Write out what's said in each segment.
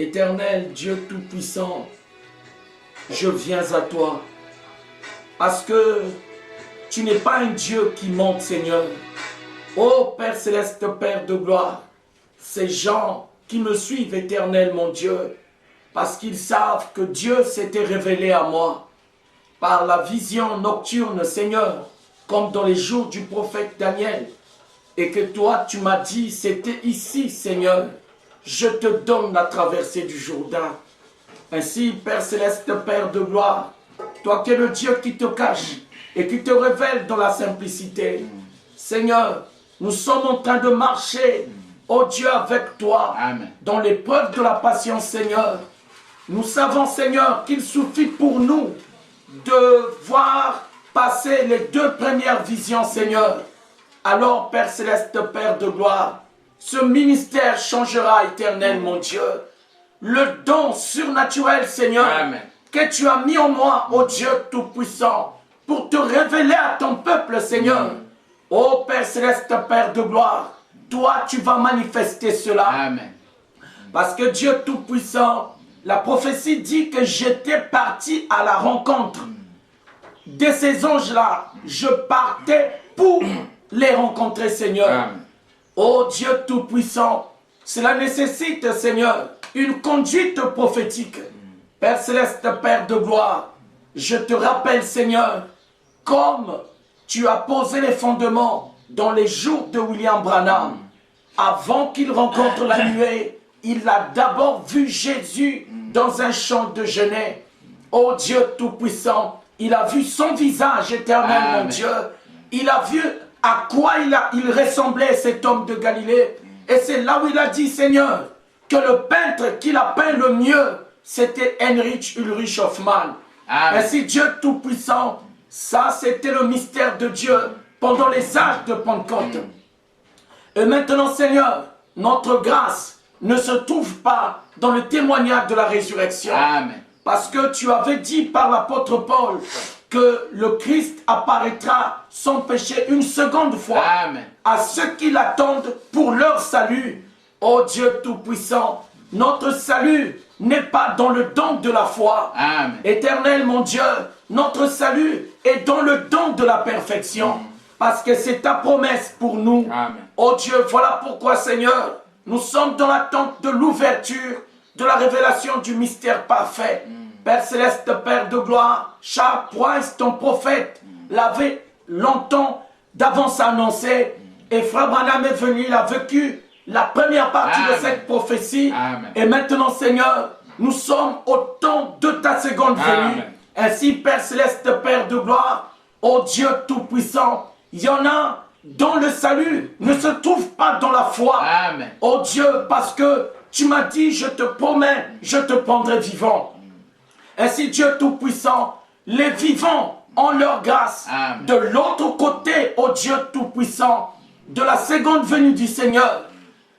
Éternel Dieu Tout-Puissant, je viens à toi parce que tu n'es pas un Dieu qui monte, Seigneur. Ô Père Céleste, Père de gloire, ces gens qui me suivent, Éternel mon Dieu, parce qu'ils savent que Dieu s'était révélé à moi par la vision nocturne, Seigneur, comme dans les jours du prophète Daniel, et que toi tu m'as dit, c'était ici, Seigneur, je te donne la traversée du Jourdain. Ainsi, Père Céleste, Père de gloire, toi qui es le Dieu qui te cache et qui te révèle dans la simplicité, Seigneur, nous sommes en train de marcher, ô Dieu, avec toi, Amen. Dans l'épreuve de la patience, Seigneur. Nous savons, Seigneur, qu'il suffit pour nous de voir passer les 2 premières visions, Seigneur. Alors, Père Céleste, Père de gloire, ce ministère changera, Éternel, mon Dieu. Le don surnaturel, Seigneur, Amen. que tu as mis en moi, ô Dieu Tout-Puissant, pour te révéler à ton peuple, Seigneur. Ô Père Céleste, Père de gloire, toi, tu vas manifester cela. Amen. Parce que Dieu Tout-Puissant, la prophétie dit que j'étais parti à la rencontre de ces anges-là. Je partais pour les rencontrer, Seigneur. Amen. Ô Dieu Tout-Puissant, cela nécessite, Seigneur, une conduite prophétique. Père Céleste, Père de gloire, je te rappelle, Seigneur, comme tu as posé les fondements dans les jours de William Branham, avant qu'il rencontre la nuée, il a d'abord vu Jésus dans un champ de genêt. Ô Dieu Tout-Puissant, il a vu son visage éternel, Amen. mon Dieu. Il a vu à quoi il ressemblait, cet homme de Galilée. Et c'est là où il a dit, Seigneur, que le peintre qu'il a peint le mieux, c'était Heinrich Ulrich Hoffmann. Amen. Ainsi, Dieu Tout-Puissant, ça c'était le mystère de Dieu pendant les âges de Pentecôte. Et maintenant, Seigneur, notre grâce ne se trouve pas dans le témoignage de la résurrection. Amen. Parce que tu avais dit par l'apôtre Paul que le Christ apparaîtra sans péché une seconde fois Amen. à ceux qui l'attendent pour leur salut. Ô Dieu Tout-Puissant, notre salut n'est pas dans le don de la foi. Amen. Éternel mon Dieu, notre salut est dans le don de la perfection. Parce que c'est ta promesse pour nous. Amen. Oh Dieu, voilà pourquoi, Seigneur, nous sommes dans l'attente de l'ouverture, de la révélation du mystère parfait. Père Céleste, Père de gloire, Charles Price, ton prophète, l'avait longtemps d'avance annoncé. Et Frère Branham est venu, il a vécu la première partie Amen. de cette prophétie. Amen. Et maintenant, Seigneur, nous sommes au temps de ta seconde venue. Amen. Ainsi, Père Céleste, Père de gloire, ô Dieu Tout-Puissant, il y en a dont le salut ne se trouve pas dans la foi. Amen. Oh Dieu, parce que tu m'as dit, je te promets, je te prendrai vivant. Ainsi, Dieu Tout-Puissant, les vivants ont leur grâce. Amen. De l'autre côté, ô Dieu Tout-Puissant, de la seconde venue du Seigneur,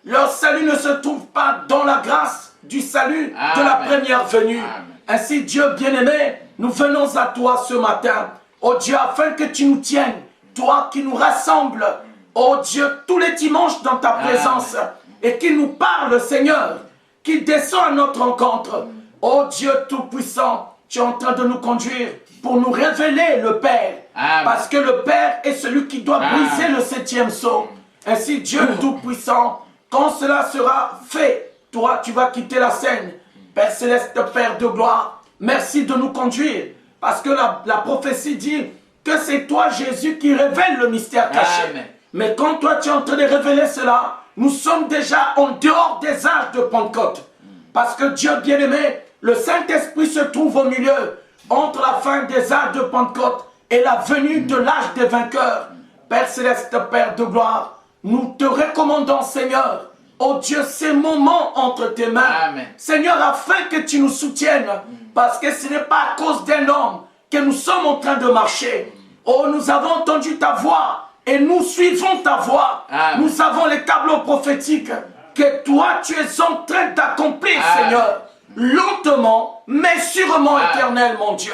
leur salut ne se trouve pas dans la grâce du salut de la Amen. première venue. Amen. Ainsi, Dieu bien-aimé, nous venons à toi ce matin, ô Dieu, afin que tu nous tiennes, toi qui nous rassembles, ô Dieu, tous les dimanches dans ta présence, et qui nous parle, Seigneur, qui descend à notre rencontre. Ô Dieu Tout-Puissant, tu es en train de nous conduire pour nous révéler le Père. Amen. Parce que le Père est celui qui doit Amen. briser le 7e sceau. Ainsi, Dieu Tout-Puissant, quand cela sera fait, toi, tu vas quitter la scène. Père Céleste, Père de gloire, merci de nous conduire. Parce que la prophétie dit que c'est toi, Jésus, qui révèle le mystère caché. Amen. Mais quand toi, tu es en train de révéler cela, nous sommes déjà en dehors des âges de Pentecôte. Parce que Dieu bien-aimé, le Saint-Esprit se trouve au milieu entre la fin des âges de Pentecôte et la venue de l'âge des vainqueurs. Père Céleste, Père de gloire, nous te recommandons, Seigneur, oh Dieu, ces moments entre tes mains. Amen. Seigneur, afin que tu nous soutiennes, parce que ce n'est pas à cause d'un homme que nous sommes en train de marcher. Oh, nous avons entendu ta voix et nous suivons ta voix. Amen. Nous avons les tableaux prophétiques que toi, tu es en train d'accomplir, Amen. Seigneur. Lentement, mais sûrement, Amen. Éternel, mon Dieu.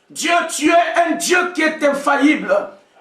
Dieu, tu es un Dieu qui est infaillible.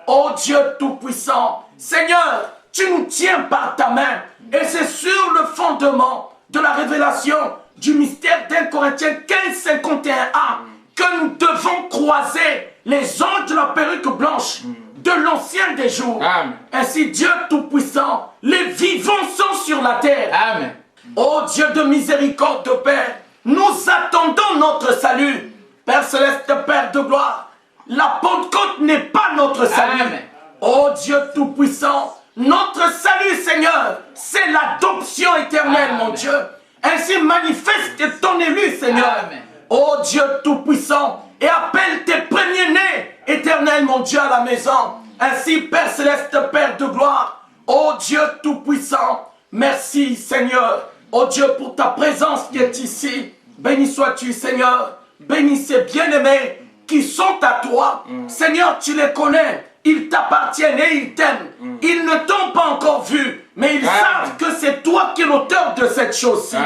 Oh Dieu Tout-Puissant, Seigneur, tu nous tiens par ta main. Et c'est sur le fondement de la révélation du mystère d'1 Corinthiens 15, 51a, que nous devons croiser les anges de la perruque blanche de l'ancien des jours. Amen. Ainsi, Dieu Tout-Puissant, les vivants sont sur la terre. Amen. Ô Dieu de miséricorde, Père, nous attendons notre salut. Père céleste, Père de gloire, la Pentecôte n'est pas notre salut. Amen. Ô Dieu Tout-Puissant, notre salut, Seigneur, c'est l'adoption éternelle, Amen. mon Dieu. Ainsi manifeste ton élu, Seigneur. Amen. Ô Dieu Tout-Puissant, et appelle tes premiers-nés, éternel, mon Dieu, à la maison. Ainsi, Père céleste, Père de gloire, ô Dieu Tout-Puissant, merci, Seigneur. Ô Dieu, pour ta présence qui est ici. Béni sois-tu, Seigneur. Bénis ces bien-aimés qui sont à toi. Seigneur, tu les connais. Ils t'appartiennent et ils t'aiment. Ils ne t'ont pas encore vu, mais ils savent que c'est toi qui es l'auteur de cette chose-ci.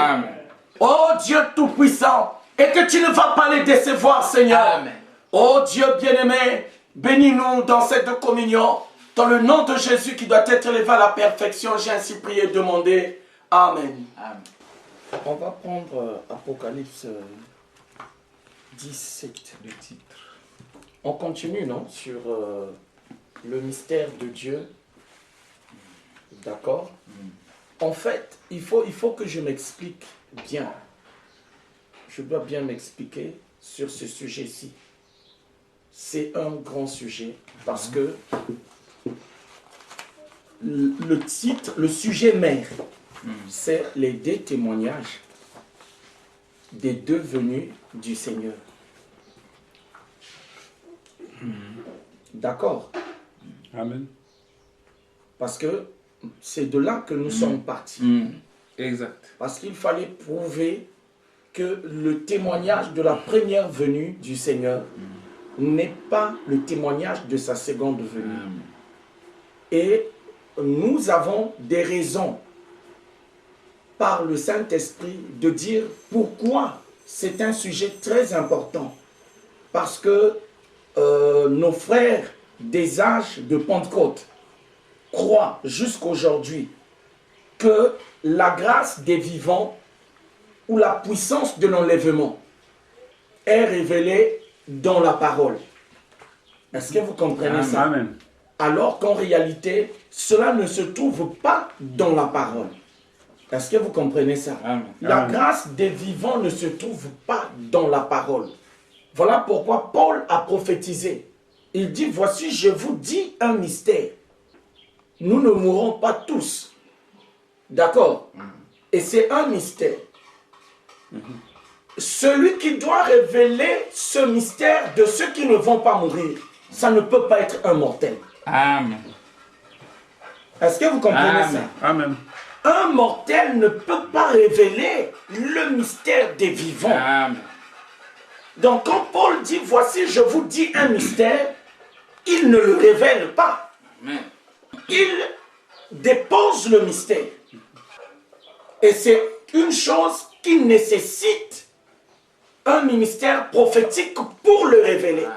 Oh Dieu Tout-Puissant, et que tu ne vas pas les décevoir, Seigneur. Amen. Oh Dieu bien-aimé, bénis-nous dans cette communion. Dans le nom de Jésus qui doit être élevé à la perfection, j'ai ainsi prié et demandé. Amen. Amen. On va prendre Apocalypse 17. Le titre. On continue, non? Sur le mystère de Dieu. D'accord? En fait, il faut que je m'explique bien. Je dois bien m'expliquer sur ce sujet-ci. C'est un grand sujet parce que le titre, le sujet mère, c'est les deux témoignages des deux venues du Seigneur. D'accord? Amen. Parce que c'est de là que nous sommes partis. Exact. Parce qu'il fallait prouver que le témoignage de la première venue du Seigneur n'est pas le témoignage de sa seconde venue. Et nous avons des raisons par le Saint-Esprit de dire pourquoi c'est un sujet très important. Parce que nos frères des âges de Pentecôte croient jusqu'aujourd'hui que la grâce des vivants ou la puissance de l'enlèvement est révélée dans la parole. Est-ce que vous comprenez ça? Amen. Alors qu'en réalité, cela ne se trouve pas dans la parole. Est-ce que vous comprenez ça? Amen. La Amen. grâce des vivants ne se trouve pas dans la parole. Voilà pourquoi Paul a prophétisé. Il dit, voici, je vous dis un mystère. Nous ne mourrons pas tous. D'accord? Et c'est un mystère. Celui qui doit révéler ce mystère de ceux qui ne vont pas mourir, ça ne peut pas être un mortel. Amen. Est-ce que vous comprenez Amen. ça? Amen. Un mortel ne peut pas révéler le mystère des vivants. Amen. Donc quand Paul dit, voici, je vous dis un mystère, il ne le révèle pas. Amen. Il dépose le mystère. Et c'est une chose qui nécessite un ministère prophétique pour le révéler.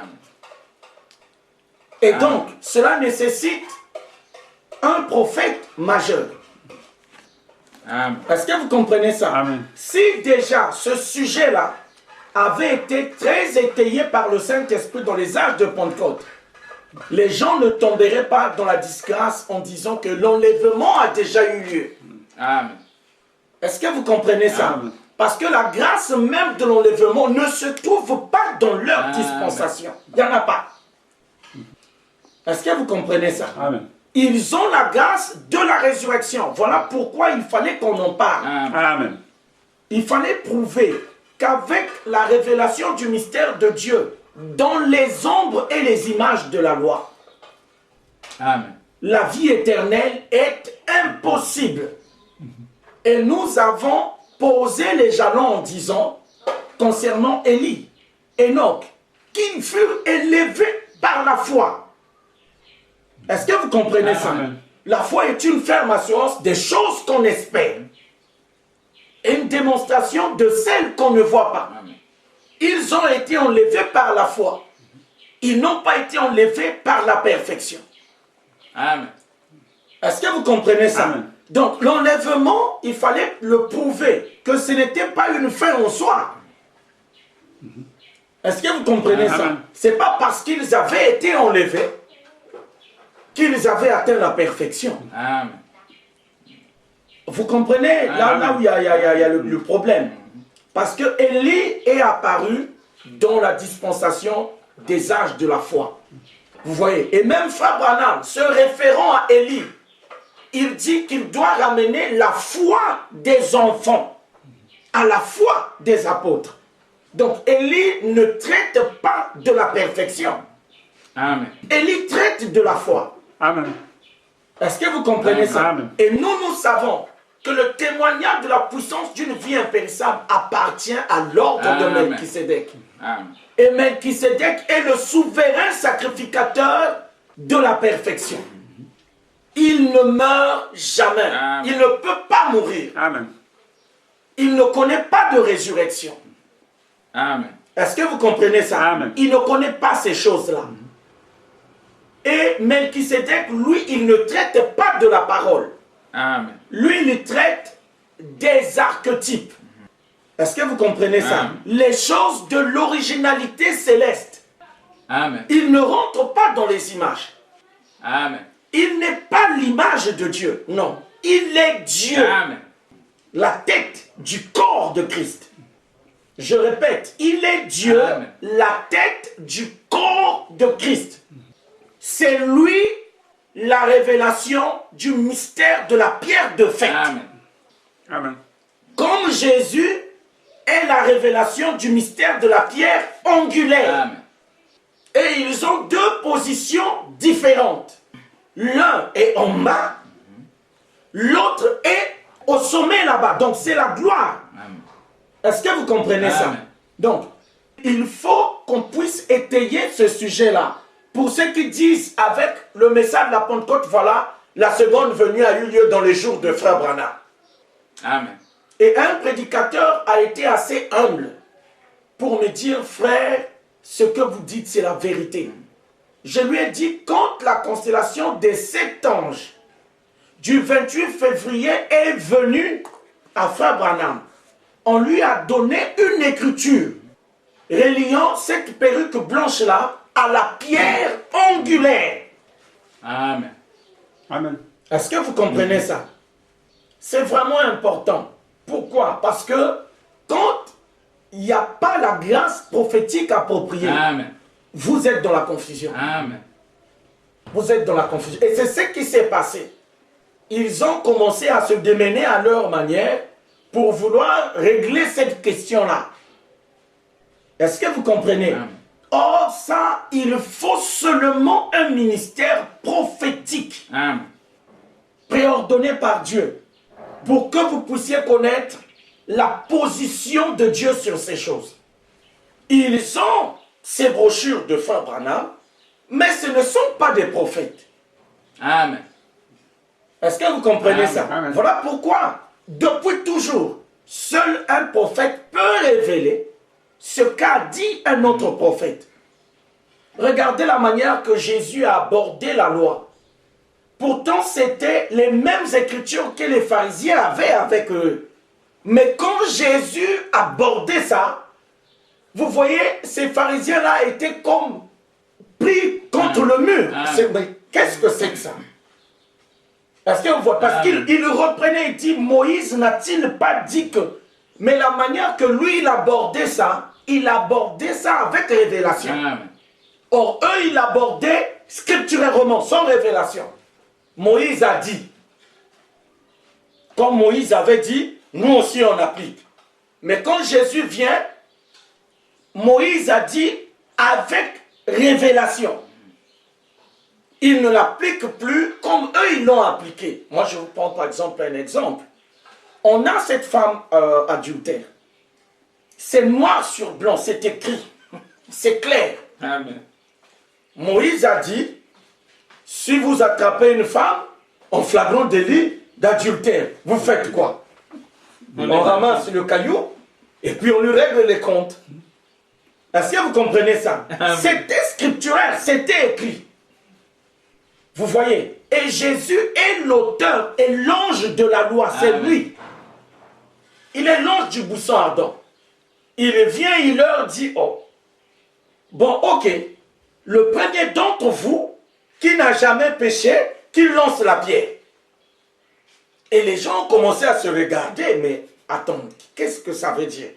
Et donc, cela nécessite un prophète majeur. Amen. Est-ce que vous comprenez ça? Amen. Si déjà ce sujet-là avait été très étayé par le Saint-Esprit dans les âges de Pentecôte, les gens ne tomberaient pas dans la disgrâce en disant que l'enlèvement a déjà eu lieu. Amen. Est-ce que vous comprenez ça? Amen. Parce que la grâce même de l'enlèvement ne se trouve pas dans leur Amen. dispensation. Il n'y en a pas. Est-ce que vous comprenez ça? Amen. Ils ont la grâce de la résurrection. Voilà pourquoi il fallait qu'on en parle. Amen. Amen. Il fallait prouver qu'avec la révélation du mystère de Dieu, dans les ombres et les images de la loi, Amen. la vie éternelle est impossible. Et nous avons posé les jalons en disant, concernant Élie, Enoch, qu'ils furent élevés par la foi. Est-ce que vous comprenez ça? Amen. La foi est une ferme assurance des choses qu'on espère. Et une démonstration de celles qu'on ne voit pas. Amen. Ils ont été enlevés par la foi. Ils n'ont pas été enlevés par la perfection. Amen. Est-ce que vous comprenez ça? Amen. Donc l'enlèvement, il fallait le prouver, que ce n'était pas une fin en soi. Est-ce que vous comprenez ça? Ce n'est pas parce qu'ils avaient été enlevés qu'ils avaient atteint la perfection. Amen. Vous comprenez là où il y a le problème. Parce que Élie est apparu dans la dispensation des âges de la foi. Vous voyez. Et même Frère Branham, se référant à Élie, il dit qu'il doit ramener la foi des enfants à la foi des apôtres. Donc Élie ne traite pas de la perfection. Amen. Élie traite de la foi. Amen. Est-ce que vous comprenez ça? Amen. Et nous savons que le témoignage de la puissance d'une vie impérissable appartient à l'ordre de Amen. Melchisédek. Amen. Et Melchisédek est le souverain sacrificateur de la perfection. Il ne meurt jamais. Amen. Il ne peut pas mourir. Amen. Il ne connaît pas de résurrection. Amen. Est-ce que vous comprenez ça? Amen. Il ne connaît pas ces choses-là. Et Melchisédek, lui, il ne traite pas de la parole. Amen. Lui, il traite des archétypes. Est-ce que vous comprenez ça? Amen. Les choses de l'originalité céleste. Amen. Il ne rentre pas dans les images. Amen. Il n'est pas l'image de Dieu. Non. Il est Dieu. Amen. La tête du corps de Christ. Je répète, il est Dieu, Amen. la tête du corps de Christ. C'est lui la révélation du mystère de la pierre de fête. Amen. Amen. Comme Jésus est la révélation du mystère de la pierre angulaire. Amen. Et ils ont deux positions différentes. L'un est en bas, l'autre est au sommet là-bas. Donc c'est la gloire. Amen. Est-ce que vous comprenez ça? Amen. Donc, il faut qu'on puisse étayer ce sujet-là. Pour ceux qui disent avec le message de la Pentecôte, voilà, la seconde venue a eu lieu dans les jours de Frère Branham. Amen. Et un prédicateur a été assez humble pour me dire, frère, ce que vous dites, c'est la vérité. Je lui ai dit, quand la constellation des 7 anges du 28 février est venue à Frère Branham, on lui a donné une écriture reliant cette perruque blanche-là à la pierre angulaire. Amen. Amen. Est-ce que vous comprenez ça? C'est vraiment important. Pourquoi? Parce que quand il n'y a pas la grâce prophétique appropriée, Amen. vous êtes dans la confusion. Amen. Vous êtes dans la confusion. Et c'est ce qui s'est passé. Ils ont commencé à se démener à leur manière pour vouloir régler cette question-là. Est-ce que vous comprenez? Amen. Or, ça, il faut seulement un ministère prophétique Amen. préordonné par Dieu pour que vous puissiez connaître la position de Dieu sur ces choses. Ils ont ces brochures de Frère Branham, mais ce ne sont pas des prophètes. Amen. Est-ce que vous comprenez Amen. ça? Amen. Voilà pourquoi, depuis toujours, seul un prophète peut révéler ce qu'a dit un autre prophète. Regardez la manière que Jésus a abordé la loi. Pourtant, c'était les mêmes écritures que les pharisiens avaient avec eux. Mais quand Jésus abordait ça, vous voyez, ces pharisiens-là étaient comme pris contre le mur. Mais qu'est-ce que c'est que ça? Est-ce que vous voyez? Parce qu'il reprenait et dit, Moïse n'a-t-il pas dit que... Mais la manière que lui, il abordait ça avec révélation. Amen. Or, eux, ils l'abordaient scripturairement, sans révélation. Moïse a dit. Comme Moïse avait dit, nous aussi on applique. Mais quand Jésus vient, Moïse a dit avec révélation. Il ne l'applique plus comme eux, ils l'ont appliqué. Moi, je vous prends par exemple un exemple. On a cette femme adultère. C'est noir sur blanc, c'est écrit. C'est clair. Amen. Moïse a dit, si vous attrapez une femme en flagrant délit d'adultère, vous faites quoi? On ramasse le caillou et puis on lui règle les comptes. Est-ce que vous comprenez ça? C'était scripturel, c'était écrit. Vous voyez? Et Jésus est l'auteur et l'ange de la loi, c'est lui. Il est l'ange du buisson ardent. Il vient, il leur dit, oh, bon, ok, le premier d'entre vous qui n'a jamais péché, qui lance la pierre. Et les gens ont commencé à se regarder, mais attends, qu'est-ce que ça veut dire?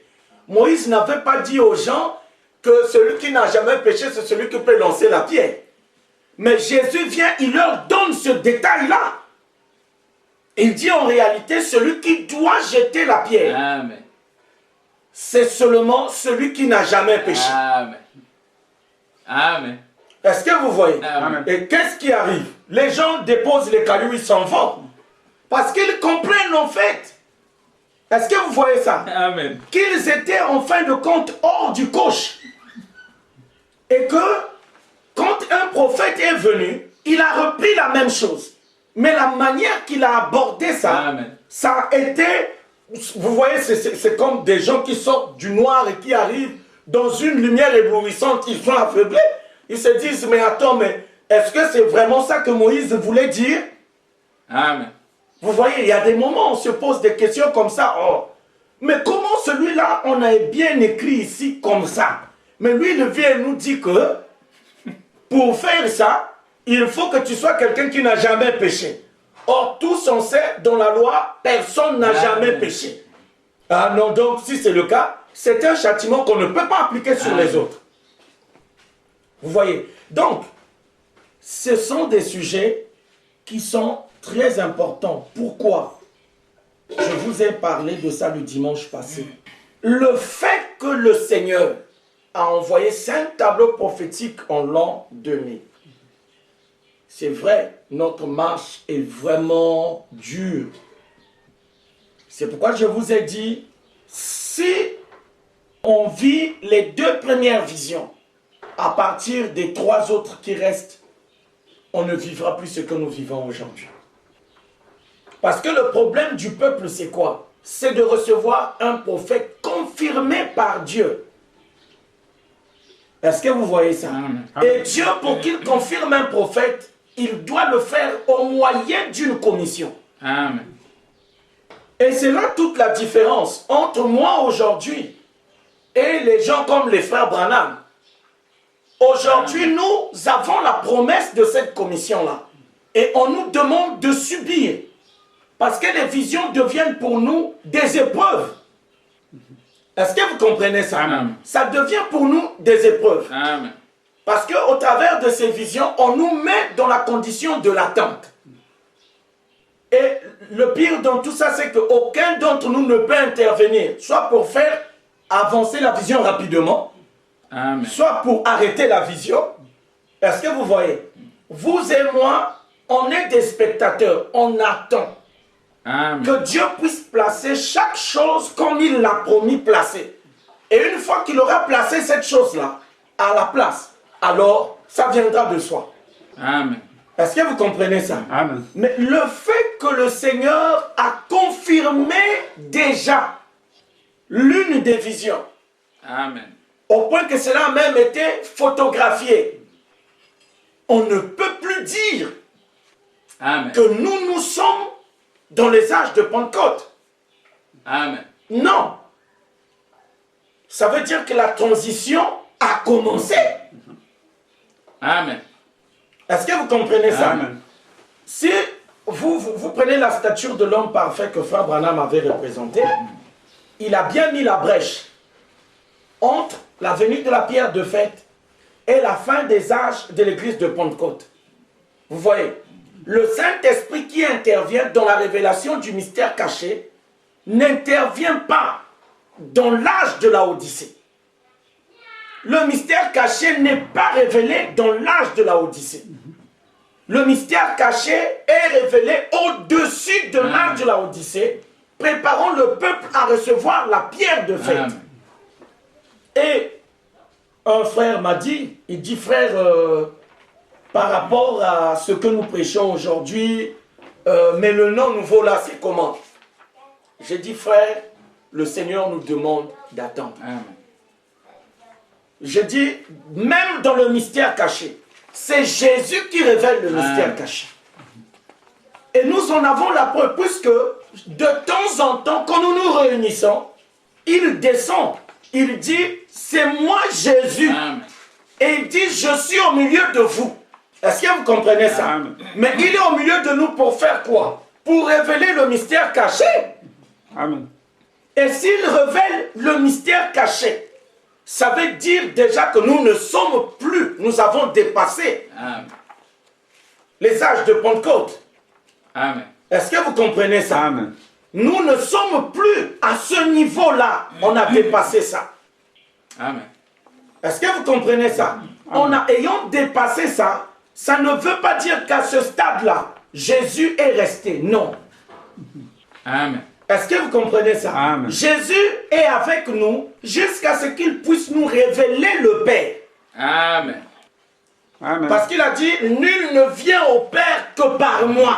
Moïse n'avait pas dit aux gens que celui qui n'a jamais péché, c'est celui qui peut lancer la pierre. Mais Jésus vient, il leur donne ce détail-là. Il dit en réalité, celui qui doit jeter la pierre, Amen. c'est seulement celui qui n'a jamais péché. Amen. Amen. Est-ce que vous voyez? Amen. Et qu'est-ce qui arrive? Les gens déposent les cailloux, ils s'en vont. Parce qu'ils comprennent en fait. Est-ce que vous voyez ça? Amen. Qu'ils étaient en fin de compte hors du coche. Et que quand un prophète est venu, il a repris la même chose. Mais la manière qu'il a abordé ça, Amen. ça a été, vous voyez, c'est comme des gens qui sortent du noir et qui arrivent dans une lumière éblouissante, ils sont aveuglés. Ils se disent, mais attends, mais est-ce que c'est vraiment ça que Moïse voulait dire? Amen. Vous voyez, il y a des moments où on se pose des questions comme ça. Oh, mais comment celui-là, on a bien écrit ici comme ça? Mais lui, il vient et nous dit que pour faire ça, il faut que tu sois quelqu'un qui n'a jamais péché. Or, tous on sait, dans la loi, personne n'a jamais péché. Ah non, donc si c'est le cas, c'est un châtiment qu'on ne peut pas appliquer sur les autres. Vous voyez? Donc, ce sont des sujets qui sont très importants. Pourquoi? Je vous ai parlé de ça le dimanche passé. Le fait que le Seigneur a envoyé 5 tableaux prophétiques en l'an 2000. C'est vrai, notre marche est vraiment dure. C'est pourquoi je vous ai dit, si on vit les 2 premières visions, à partir des 3 autres qui restent, on ne vivra plus ce que nous vivons aujourd'hui. Parce que le problème du peuple, c'est quoi? C'est de recevoir un prophète confirmé par Dieu. Est-ce que vous voyez ça? Amen. Et Dieu, pour qu'il confirme un prophète, il doit le faire au moyen d'une commission. Amen. Et c'est là toute la différence entre moi aujourd'hui et les gens comme les frères Branham. Aujourd'hui, nous avons la promesse de cette commission-là. Et on nous demande de subir. Parce que les visions deviennent pour nous des épreuves. Est-ce que vous comprenez ça? Amen. Ça devient pour nous des épreuves. Amen. Parce qu'au travers de ces visions, on nous met dans la condition de l'attente. Et le pire dans tout ça, c'est qu'aucun d'entre nous ne peut intervenir, soit pour faire avancer la vision rapidement, Amen. soit pour arrêter la vision. Est-ce que vous voyez? Vous et moi, on est des spectateurs, on attend Amen. que Dieu puisse placer chaque chose comme il l'a promis placer. Et une fois qu'il aura placé cette chose-là à la place, alors ça viendra de soi. Amen. Est-ce que vous comprenez ça? Amen. Mais le fait que le Seigneur a confirmé déjà l'une des visions, Amen. au point que cela a même été photographié, on ne peut plus dire Amen. que nous sommes dans les âges de Pentecôte. Amen. Non. Ça veut dire que la transition a commencé. Amen. Est-ce que vous comprenez ça? Amen. Si vous prenez la stature de l'homme parfait que Frère Branham avait représenté, il a bien mis la brèche entre la venue de la pierre de fête et la fin des âges de l'église de Pentecôte. Vous voyez, le Saint-Esprit qui intervient dans la révélation du mystère caché n'intervient pas dans l'âge de la Odyssée. Le mystère caché n'est pas révélé dans l'âge de la Odyssée. Le mystère caché est révélé au-dessus de l'âge de la Odyssée, préparant le peuple à recevoir la pierre de fête. Amen. Et un frère m'a dit, il dit, frère, par rapport à ce que nous prêchons aujourd'hui, mais le nom nouveau là, c'est comment? J'ai dit, frère, le Seigneur nous demande d'attendre. Amen. Je dis, même dans le mystère caché, c'est Jésus qui révèle le mystère caché. Et nous en avons la preuve, puisque de temps en temps, quand nous nous réunissons, il descend. Il dit, c'est moi Jésus. Amen. Et il dit, je suis au milieu de vous. Est-ce que vous comprenez ça? Amen. Mais il est au milieu de nous pour faire quoi? Pour révéler le mystère caché. Amen. Et s'il révèle le mystère caché, ça veut dire déjà que nous ne sommes plus, nous avons dépassé Amen. les âges de Pentecôte. Amen. Est-ce que vous comprenez ça? Amen. Nous ne sommes plus à ce niveau-là. On a dépassé ça. Amen. Est-ce que vous comprenez ça? Ayant dépassé ça, ça ne veut pas dire qu'à ce stade-là, Jésus est resté. Non. Amen. Est-ce que vous comprenez ça? Amen. Jésus est avec nous jusqu'à ce qu'il puisse nous révéler le Père. Amen. Amen. Parce qu'il a dit, nul ne vient au Père que par moi.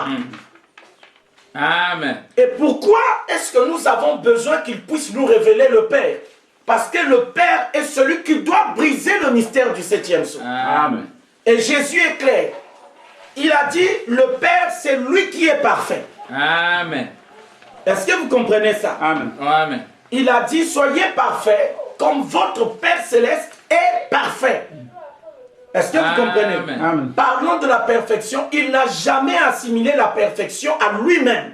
Amen. Et pourquoi est-ce que nous avons besoin qu'il puisse nous révéler le Père? Parce que le Père est celui qui doit briser le mystère du 7e sceau. Amen. Et Jésus est clair. Il a dit, le Père, c'est lui qui est parfait. Amen. Est-ce que vous comprenez ça? Amen. Amen. Il a dit, soyez parfaits comme votre Père céleste est parfait. Est-ce que vous comprenez? Amen. Amen. Parlons de la perfection. Il n'a jamais assimilé la perfection à lui-même.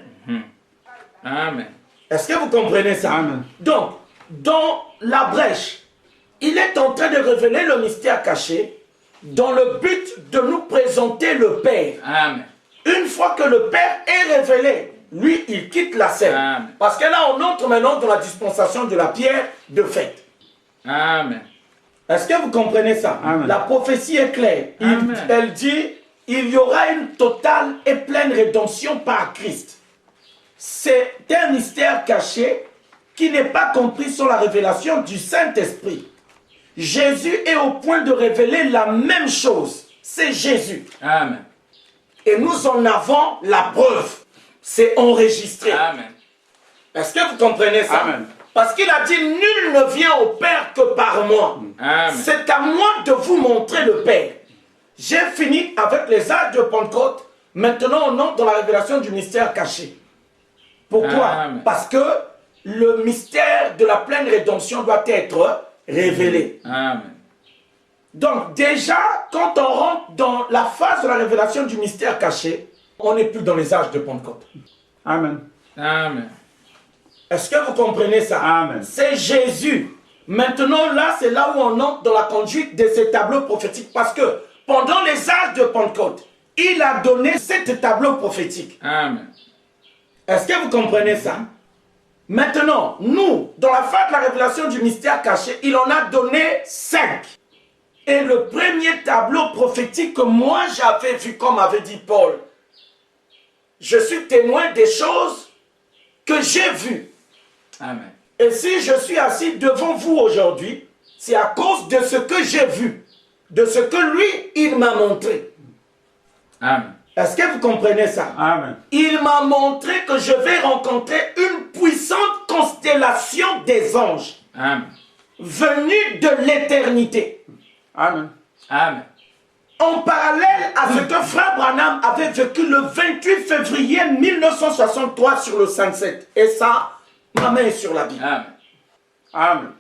Amen. Est-ce que vous comprenez ça? Amen. Donc, dans la brèche, il est en train de révéler le mystère caché dans le but de nous présenter le Père. Amen. Une fois que le Père est révélé, lui, il quitte la scène. Amen. Parce que là, on entre maintenant dans la dispensation de la pierre de fête. Amen. Est-ce que vous comprenez ça? Amen. La prophétie est claire. Amen. Elle dit, il y aura une totale et pleine rédemption par Christ. C'est un mystère caché qui n'est pas compris sans la révélation du Saint-Esprit. Jésus est au point de révéler la même chose. C'est Jésus. Amen. Et nous en avons la preuve. C'est enregistré. Amen. Est-ce que vous comprenez ça? Amen. Parce qu'il a dit, nul ne vient au Père que par moi. Amen. C'est à moi de vous montrer le Père. J'ai fini avec les âges de Pentecôte. Maintenant, on entre dans la révélation du mystère caché. Pourquoi? Amen. Parce que le mystère de la pleine rédemption doit être révélé. Amen. Donc déjà, quand on rentre dans la phase de la révélation du mystère caché, on n'est plus dans les âges de Pentecôte. Amen. Amen. Est-ce que vous comprenez ça? Amen. C'est Jésus. Maintenant, là, c'est là où on entre dans la conduite de ces tableaux prophétiques. Parce que pendant les âges de Pentecôte, il a donné 7 tableaux prophétiques. Amen. Est-ce que vous comprenez ça? Maintenant, nous, dans la phase de la révélation du mystère caché, il en a donné 5. Et le premier tableau prophétique que moi j'avais vu, comme avait dit Paul, je suis témoin des choses que j'ai vues. Amen. Et si je suis assis devant vous aujourd'hui, c'est à cause de ce que j'ai vu, de ce que lui, il m'a montré. Amen. Est-ce que vous comprenez ça? Amen. Il m'a montré que je vais rencontrer une puissante constellation des anges Amen. venus de l'éternité. Amen. Amen. En parallèle à ce que Frère Branham avait vécu le 28 février 1963 sur le Sunset. Et ça, ma main est sur la Bible. Amen. Amen.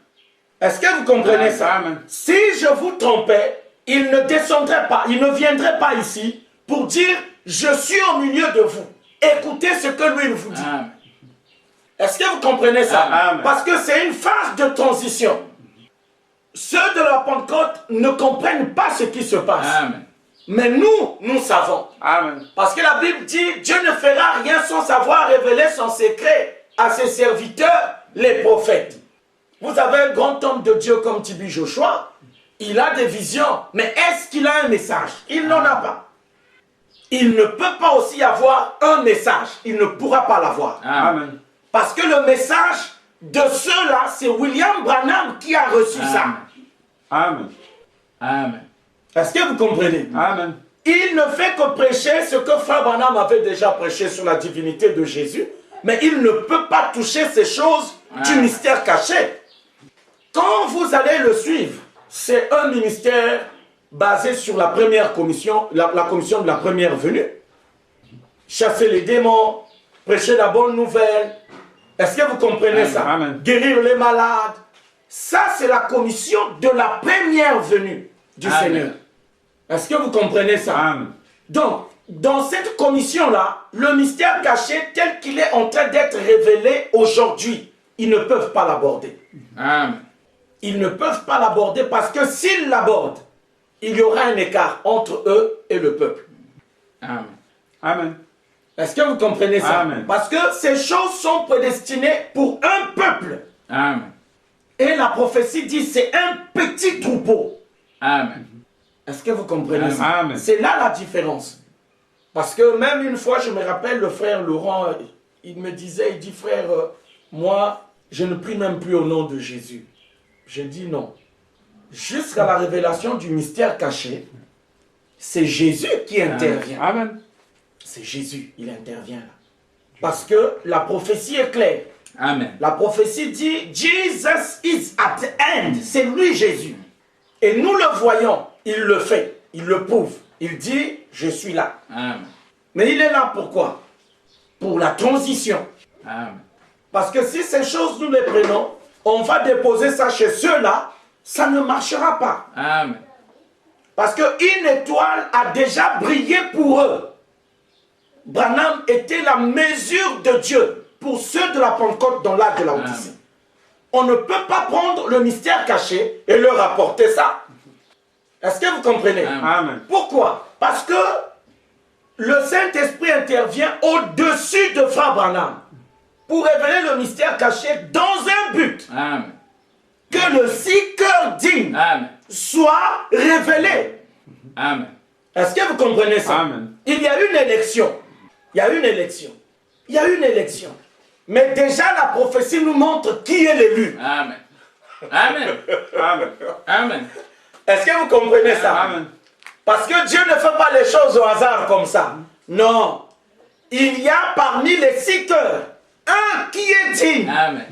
Est-ce que vous comprenez ça? Amen. Si je vous trompais, il ne descendrait pas, il ne viendrait pas ici pour dire « Je suis au milieu de vous ». Écoutez ce que lui vous dit. Amen. Est-ce que vous comprenez ça? Amen. Parce que c'est une phase de transition. Ceux de la Pentecôte ne comprennent pas ce qui se passe. Amen. Mais nous, nous savons. Amen. Parce que la Bible dit, Dieu ne fera rien sans savoir révéler son secret à ses serviteurs, les prophètes. Vous avez un grand homme de Dieu comme Tibi Joshua, il a des visions, mais est-ce qu'il a un message? Il n'en a pas. Il ne peut pas aussi avoir un message, il ne pourra pas l'avoir. Amen. Parce que le message de ceux-là, c'est William Branham qui a reçu ça. Amen. Amen. Est-ce que vous comprenez? Amen. Il ne fait que prêcher ce que Frère Branham avait déjà prêché sur la divinité de Jésus, mais il ne peut pas toucher ces choses du mystère caché. Quand vous allez le suivre, c'est un ministère basé sur la première commission, la commission de la première venue. chasser les démons, prêcher la bonne nouvelle. Est-ce que vous comprenez ça? Amen. Guérir les malades. Ça, c'est la commission de la première venue du Amen. Seigneur. Est-ce que vous comprenez ça? Amen. Donc, dans cette commission-là, le mystère caché tel qu'il est en train d'être révélé aujourd'hui, ils ne peuvent pas l'aborder. Amen. Ils ne peuvent pas l'aborder parce que s'ils l'abordent, il y aura un écart entre eux et le peuple. Amen. Amen. Est-ce que vous comprenez ça? Amen. Parce que ces choses sont prédestinées pour un peuple. Amen. Et la prophétie dit c'est un petit troupeau. Amen. Est-ce que vous comprenez ça? Amen. C'est là la différence. Parce que même une fois, je me rappelle, le frère Laurent, il me disait, il dit, frère, moi, je ne prie même plus au nom de Jésus. J'ai dit non. Jusqu'à la révélation du mystère caché, c'est Jésus qui intervient. Amen. C'est Jésus, il intervient là. Parce que la prophétie est claire. Amen. La prophétie dit, Jesus is at the end. C'est lui Jésus. Et nous le voyons, il le fait, il le prouve. Il dit, je suis là. Amen. Mais il est là pourquoi? Pour la transition. Amen. Parce que si ces choses nous les prenons, on va déposer ça chez ceux-là, ça ne marchera pas. Amen. Parce qu'une étoile a déjà brillé pour eux. Branham était la mesure de Dieu pour ceux de la Pentecôte dans l'âge de la Odyssée. Amen. On ne peut pas prendre le mystère caché et leur apporter ça. Est-ce que vous comprenez? Amen. Amen. Pourquoi? Parce que le Saint-Esprit intervient au-dessus de Frère Branham pour révéler le mystère caché dans un but. Amen. Que le seeker digne Amen. soit révélé. Amen. Est-ce que vous comprenez ça? Amen. Il y a une élection. Il y a une élection. Il y a une élection. Mais déjà la prophétie nous montre qui est l'élu. Amen. Amen. Amen. Amen. Est-ce que vous comprenez ça? Amen. Parce que Dieu ne fait pas les choses au hasard comme ça. Non. Il y a parmi les seekers un qui est digne. Amen.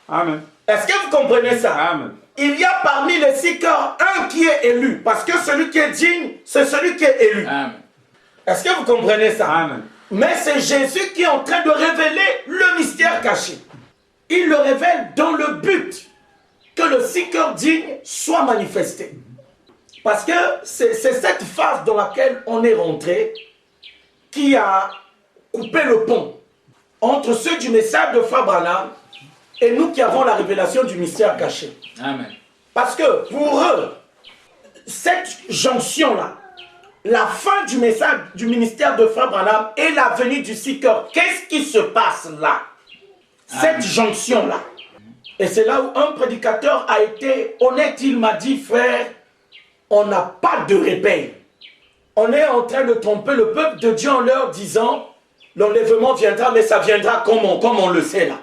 Amen. Est-ce que vous comprenez ça? Amen. Il y a parmi les seekers un qui est élu. Parce que celui qui est digne, c'est celui qui est élu. Amen. Est-ce que vous comprenez ça? Amen. Mais c'est Jésus qui est en train de révéler le mystère caché. Il le révèle dans le but que le seeker digne soit manifesté. Parce que c'est cette phase dans laquelle on est rentré qui a coupé le pont entre ceux du message de Frère Branham et nous qui avons la révélation du mystère caché. Amen. Parce que pour eux, cette jonction-là, la fin du message du ministère de Frère Branham et la venue du seeker, qu'est-ce qui se passe là? Cette jonction-là. Et c'est là où un prédicateur a été honnête, il m'a dit, frère, on n'a pas de repère. On est en train de tromper le peuple de Dieu en leur disant, l'enlèvement viendra, mais ça viendra comme on le sait là.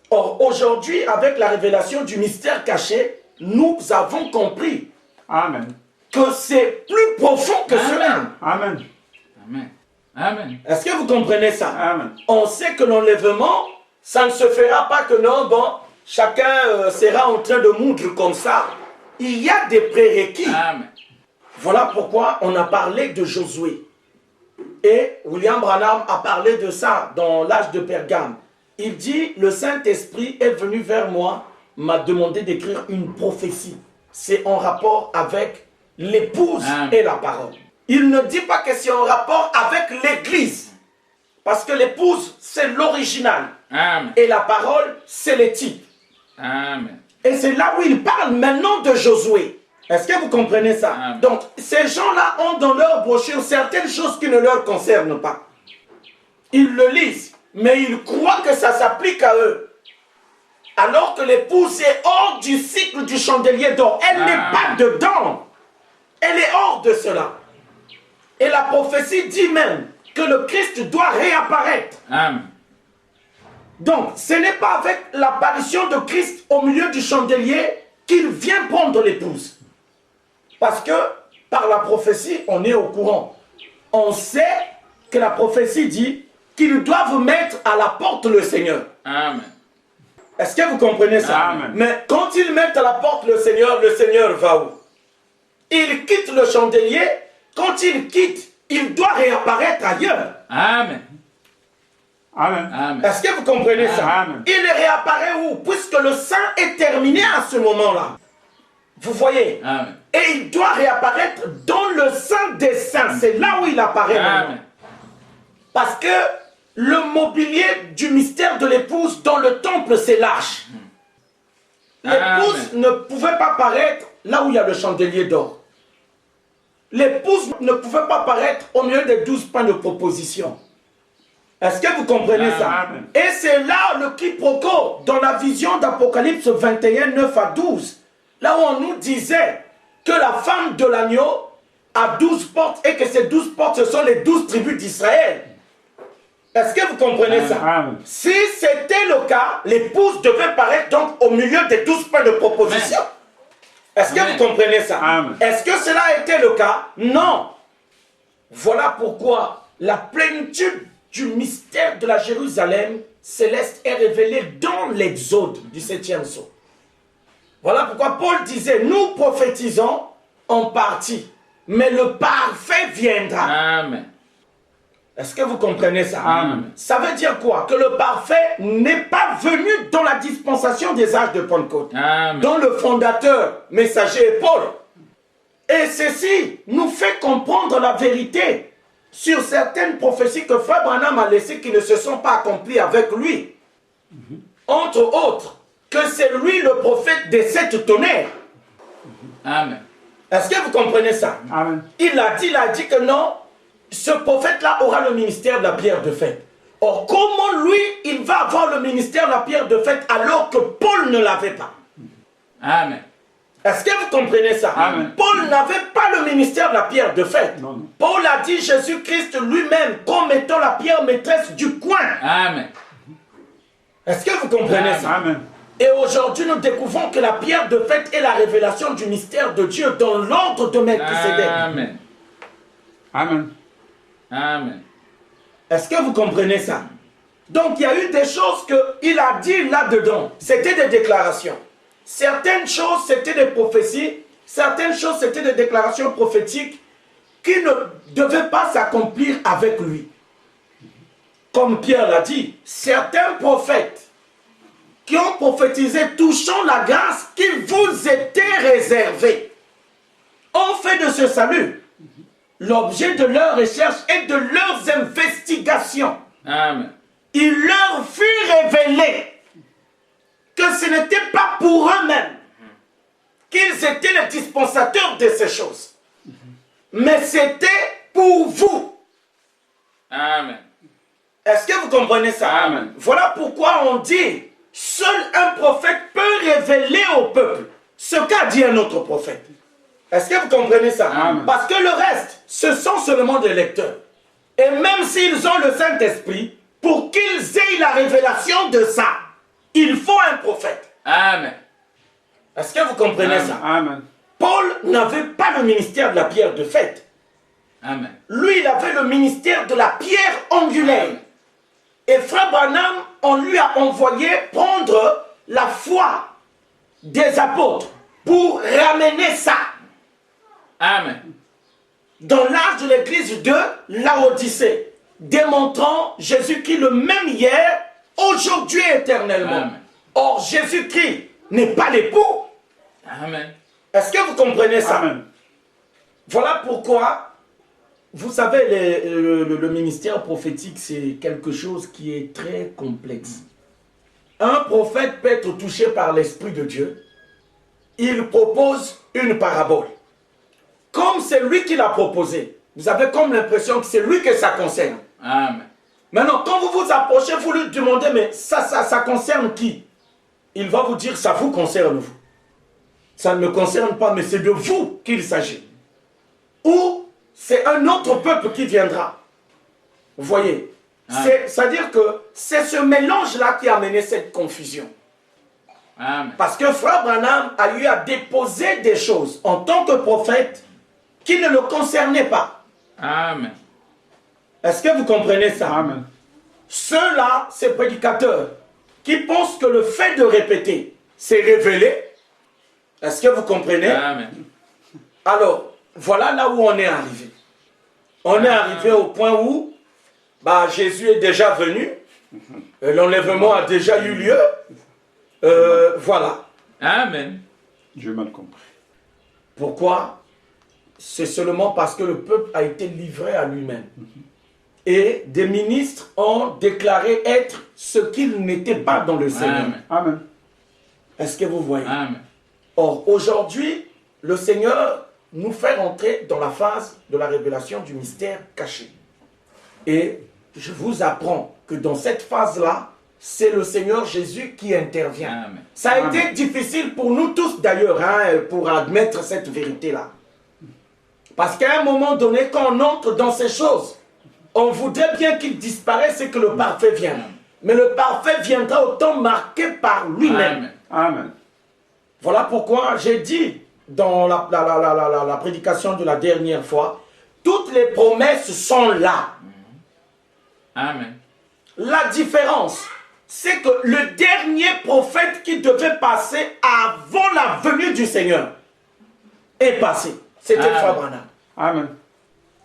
Or, aujourd'hui, avec la révélation du mystère caché, nous avons compris Amen. que c'est plus profond que cela. Amen. Amen. Amen. Est-ce que vous comprenez ça? Amen. On sait que l'enlèvement, ça ne se fera pas que non, bon, chacun sera en train de moudre comme ça. Il y a des prérequis. Amen. Voilà pourquoi on a parlé de Josué. Et William Branham a parlé de ça dans l'âge de Pergame. Il dit, le Saint-Esprit est venu vers moi, m'a demandé d'écrire une prophétie. C'est en rapport avec l'épouse et la parole. Il ne dit pas que c'est en rapport avec l'église. Parce que l'épouse, c'est l'original. Amen. Et la parole, c'est les types. Amen. Et c'est là où il parle maintenant de Josué. Est-ce que vous comprenez ça? Amen. Donc, ces gens-là ont dans leur brochure certaines choses qui ne leur concernent pas. Ils le lisent, mais ils croient que ça s'applique à eux. Alors que l'épouse est hors du cycle du chandelier d'or. Elle n'est pas dedans. Elle est hors de cela. Et la prophétie dit même que le Christ doit réapparaître. Amen. Donc, ce n'est pas avec l'apparition de Christ au milieu du chandelier qu'il vient prendre l'épouse. Parce que, par la prophétie, on est au courant. On sait que la prophétie dit qu'ils doivent mettre à la porte le Seigneur. Amen. Est-ce que vous comprenez ça? Amen. Mais quand ils mettent à la porte le Seigneur va où? Il quitte le chandelier. Quand il quitte, il doit réapparaître ailleurs. Amen. Amen. Amen. Est-ce que vous comprenez ça? Amen. Il réapparaît où? Puisque le sang est terminé à ce moment-là. Vous voyez? Amen. Et il doit réapparaître dans le Saint des Saints. C'est là où il apparaît maintenant. Amen. Parce que le mobilier du mystère de l'épouse dans le temple, c'est large. L'épouse ne pouvait pas paraître là où il y a le chandelier d'or. L'épouse ne pouvait pas paraître au milieu des 12 pains de proposition. Est-ce que vous comprenez ça? Amen. Et c'est là le quiproquo dans la vision d'Apocalypse 21, 9 à 12. Là où on nous disait que la femme de l'agneau a 12 portes et que ces 12 portes, ce sont les 12 tribus d'Israël. Est-ce que vous comprenez ça? Amen. Si c'était le cas, l'épouse devait paraître donc au milieu des 12 pains de proposition. Amen. Est-ce que Amen. vous comprenez ça? Amen. Est-ce que cela a été le cas? Non. Voilà pourquoi la plénitude du mystère de la Jérusalem céleste est révélée dans l'Exode du 7e sceau. Voilà pourquoi Paul disait, nous prophétisons en partie, mais le parfait viendra. Amen. Est-ce que vous comprenez ça? Amen. Ça veut dire quoi? Que le parfait n'est pas venu dans la dispensation des âges de Pentecôte, Amen. dont le fondateur, messager est Paul. Et ceci nous fait comprendre la vérité sur certaines prophéties que Frère Branham a laissées qui ne se sont pas accomplies avec lui. Entre autres, que c'est lui le prophète des 7 tonnerres. Amen. Est-ce que vous comprenez ça? Amen. Il a dit que non, ce prophète-là aura le ministère de la pierre de fête. Or, comment lui, il va avoir le ministère de la pierre de fête alors que Paul ne l'avait pas? Amen. Est-ce que vous comprenez ça? Amen. Paul n'avait pas le ministère de la pierre de fête. Non, non. Paul a dit Jésus-Christ lui-même comme étant la pierre maîtresse du coin. Amen. Est-ce que vous comprenez ça? Amen. Et aujourd'hui, nous découvrons que la pierre de fête est la révélation du mystère de Dieu dans l'ordre de Melchisédek. Amen. Amen. Amen. Est-ce que vous comprenez ça? Donc, il y a eu des choses qu'il a dit là-dedans. C'était des déclarations. Certaines choses, c'était des prophéties. Certaines choses, c'était des déclarations prophétiques qui ne devaient pas s'accomplir avec lui. Comme Pierre l'a dit, certains prophètes qui ont prophétisé touchant la grâce qui vous était réservée ont fait de ce salut l'objet de leurs recherches et de leurs investigations. Amen. Il leur fut révélé que ce n'était pas pour eux-mêmes qu'ils étaient les dispensateurs de ces choses, mais c'était pour vous. Amen. Est-ce que vous comprenez ça? Amen. Voilà pourquoi on dit, seul un prophète peut révéler au peuple ce qu'a dit un autre prophète. Est-ce que vous comprenez ça? Amen. Parce que le reste, ce sont seulement des lecteurs. Et même s'ils ont le Saint-Esprit, pour qu'ils aient la révélation de ça, il faut un prophète. Amen. Est-ce que vous comprenez Amen. ça? Amen. Paul n'avait pas le ministère de la pierre de fête. Amen. Lui, il avait le ministère de la pierre angulaire. Amen. Et Frère Branham, on lui a envoyé prendre la foi des apôtres pour ramener ça Amen. dans l'âge de l'église de Laodicée, démontrant Jésus-Christ le même hier, aujourd'hui et éternellement. Amen. Or, Jésus-Christ n'est pas l'époux. Amen. Est-ce que vous comprenez ça? Amen. Voilà pourquoi, vous savez, le ministère prophétique, c'est quelque chose qui est très complexe. Un prophète peut être touché par l'Esprit de Dieu. Il propose une parabole. Comme c'est lui qui l'a proposé, vous avez comme l'impression que c'est lui que ça concerne. Amen. Maintenant, quand vous vous approchez, vous lui demandez, mais ça concerne qui? Il va vous dire, ça vous concerne vous. Ça ne me concerne pas, mais c'est de vous qu'il s'agit. Ou c'est un autre peuple qui viendra. Vous voyez? C'est-à-dire que c'est ce mélange-là qui a amené cette confusion. Amen. Parce que Frère Branham a eu à déposer des choses en tant que prophète qui ne le concernaient pas. Amen. Est-ce que vous comprenez ça? Amen. Ceux-là, ces prédicateurs, qui pensent que le fait de répéter, c'est révélé. Est-ce que vous comprenez? Amen. Alors, voilà là où on est arrivé. On est arrivé au point où Jésus est déjà venu. L'enlèvement a déjà eu lieu. Voilà. Amen. J'ai mal compris. Pourquoi? C'est seulement parce que le peuple a été livré à lui-même. Et des ministres ont déclaré être ce qu'ils n'étaient pas dans le Seigneur. Amen. Amen. Est-ce que vous voyez? Amen. Or, aujourd'hui, le Seigneur nous fait rentrer dans la phase de la révélation du mystère caché. Et je vous apprends que dans cette phase-là, c'est le Seigneur Jésus qui intervient. Amen. Ça a Amen. été difficile pour nous tous d'ailleurs, pour admettre cette vérité-là. Parce qu'à un moment donné, quand on entre dans ces choses, on voudrait bien qu'il disparaisse et que le parfait vienne. Mais le parfait viendra au temps marqué par lui-même. Amen. Amen. Voilà pourquoi j'ai dit dans la prédication de la dernière fois, toutes les promesses sont là. Amen. La différence, c'est que le dernier prophète qui devait passer avant la venue du Seigneur est passé. C'était Amen. Frère Branham. Amen.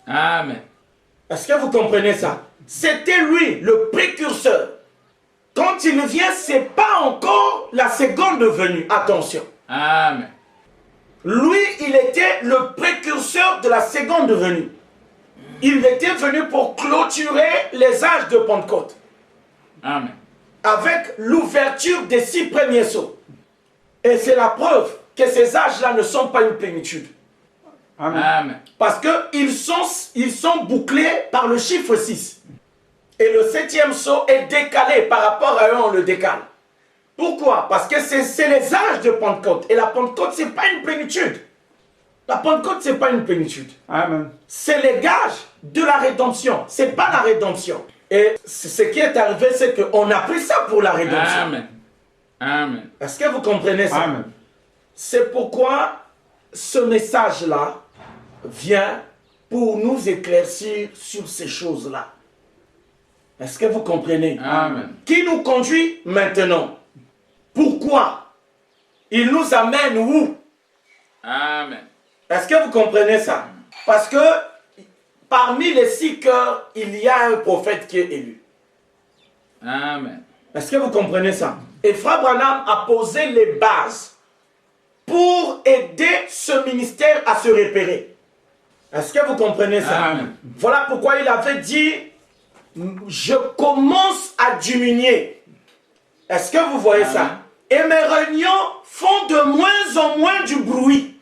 Amen. Est-ce que vous comprenez ça? C'était lui, le précurseur. Quand il vient, ce n'est pas encore la seconde venue. Attention. Amen. Lui, il était le précurseur de la seconde venue. Il était venu pour clôturer les âges de Pentecôte. Amen. Avec l'ouverture des 6 premiers sceaux. Et c'est la preuve que ces âges-là ne sont pas une plénitude. Amen. Amen. Parce qu'ils sont bouclés par le chiffre 6. Et le 7e sceau est décalé par rapport à eux, on le décale. Pourquoi? Parce que c'est les âges de Pentecôte. Et la Pentecôte, ce n'est pas une plénitude. La Pentecôte, ce n'est pas une plénitude. Amen. C'est les gages de la rédemption. Ce n'est pas la rédemption. Et ce qui est arrivé, c'est qu'on a pris ça pour la rédemption. Amen. Amen. Est-ce que vous comprenez ça? Amen. C'est pourquoi ce message-là vient pour nous éclaircir sur ces choses-là. Est-ce que vous comprenez? Amen. Qui nous conduit maintenant? Pourquoi? Il nous amène où? Amen. Est-ce que vous comprenez ça? Parce que parmi les 6 cœurs, il y a un prophète qui est élu. Amen. Est-ce que vous comprenez ça? Et Frère Branham a posé les bases pour aider ce ministère à se repérer. Est-ce que vous comprenez ça? Amen. Voilà pourquoi il avait dit, je commence à diminuer. Est-ce que vous voyez ça? Et mes réunions font de moins en moins du bruit,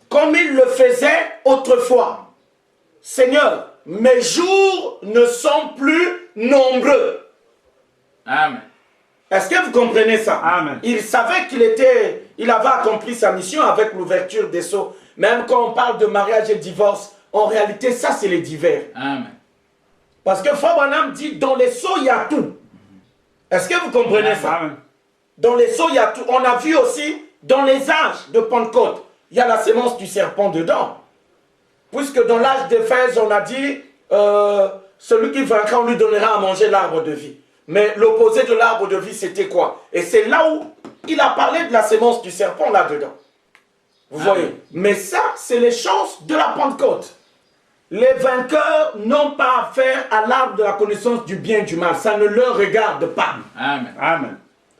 comme ils le faisaient autrefois. Seigneur, mes jours ne sont plus nombreux. Amen. Est-ce que vous comprenez ça? Amen. Il savait il avait accompli sa mission avec l'ouverture des sceaux. Même quand on parle de mariage et divorce, en réalité, ça c'est les divers. Amen. Parce que Frère Branham dit, dans les sceaux, il y a tout. Est-ce que vous comprenez ça? Amen. Dans les sceaux, il y a tout. On a vu aussi, dans les âges de Pentecôte, il y a la sémence du serpent dedans. Puisque dans l'âge d'Éphèse, on a dit, celui qui vaincra, on lui donnera à manger l'arbre de vie. Mais l'opposé de l'arbre de vie, c'était quoi? Et c'est là où il a parlé de la sémence du serpent, là-dedans. Vous voyez? Mais ça, c'est les chances de la Pentecôte. Les vainqueurs n'ont pas affaire à l'arbre de la connaissance du bien et du mal. Ça ne leur regarde pas. Amen. Amen.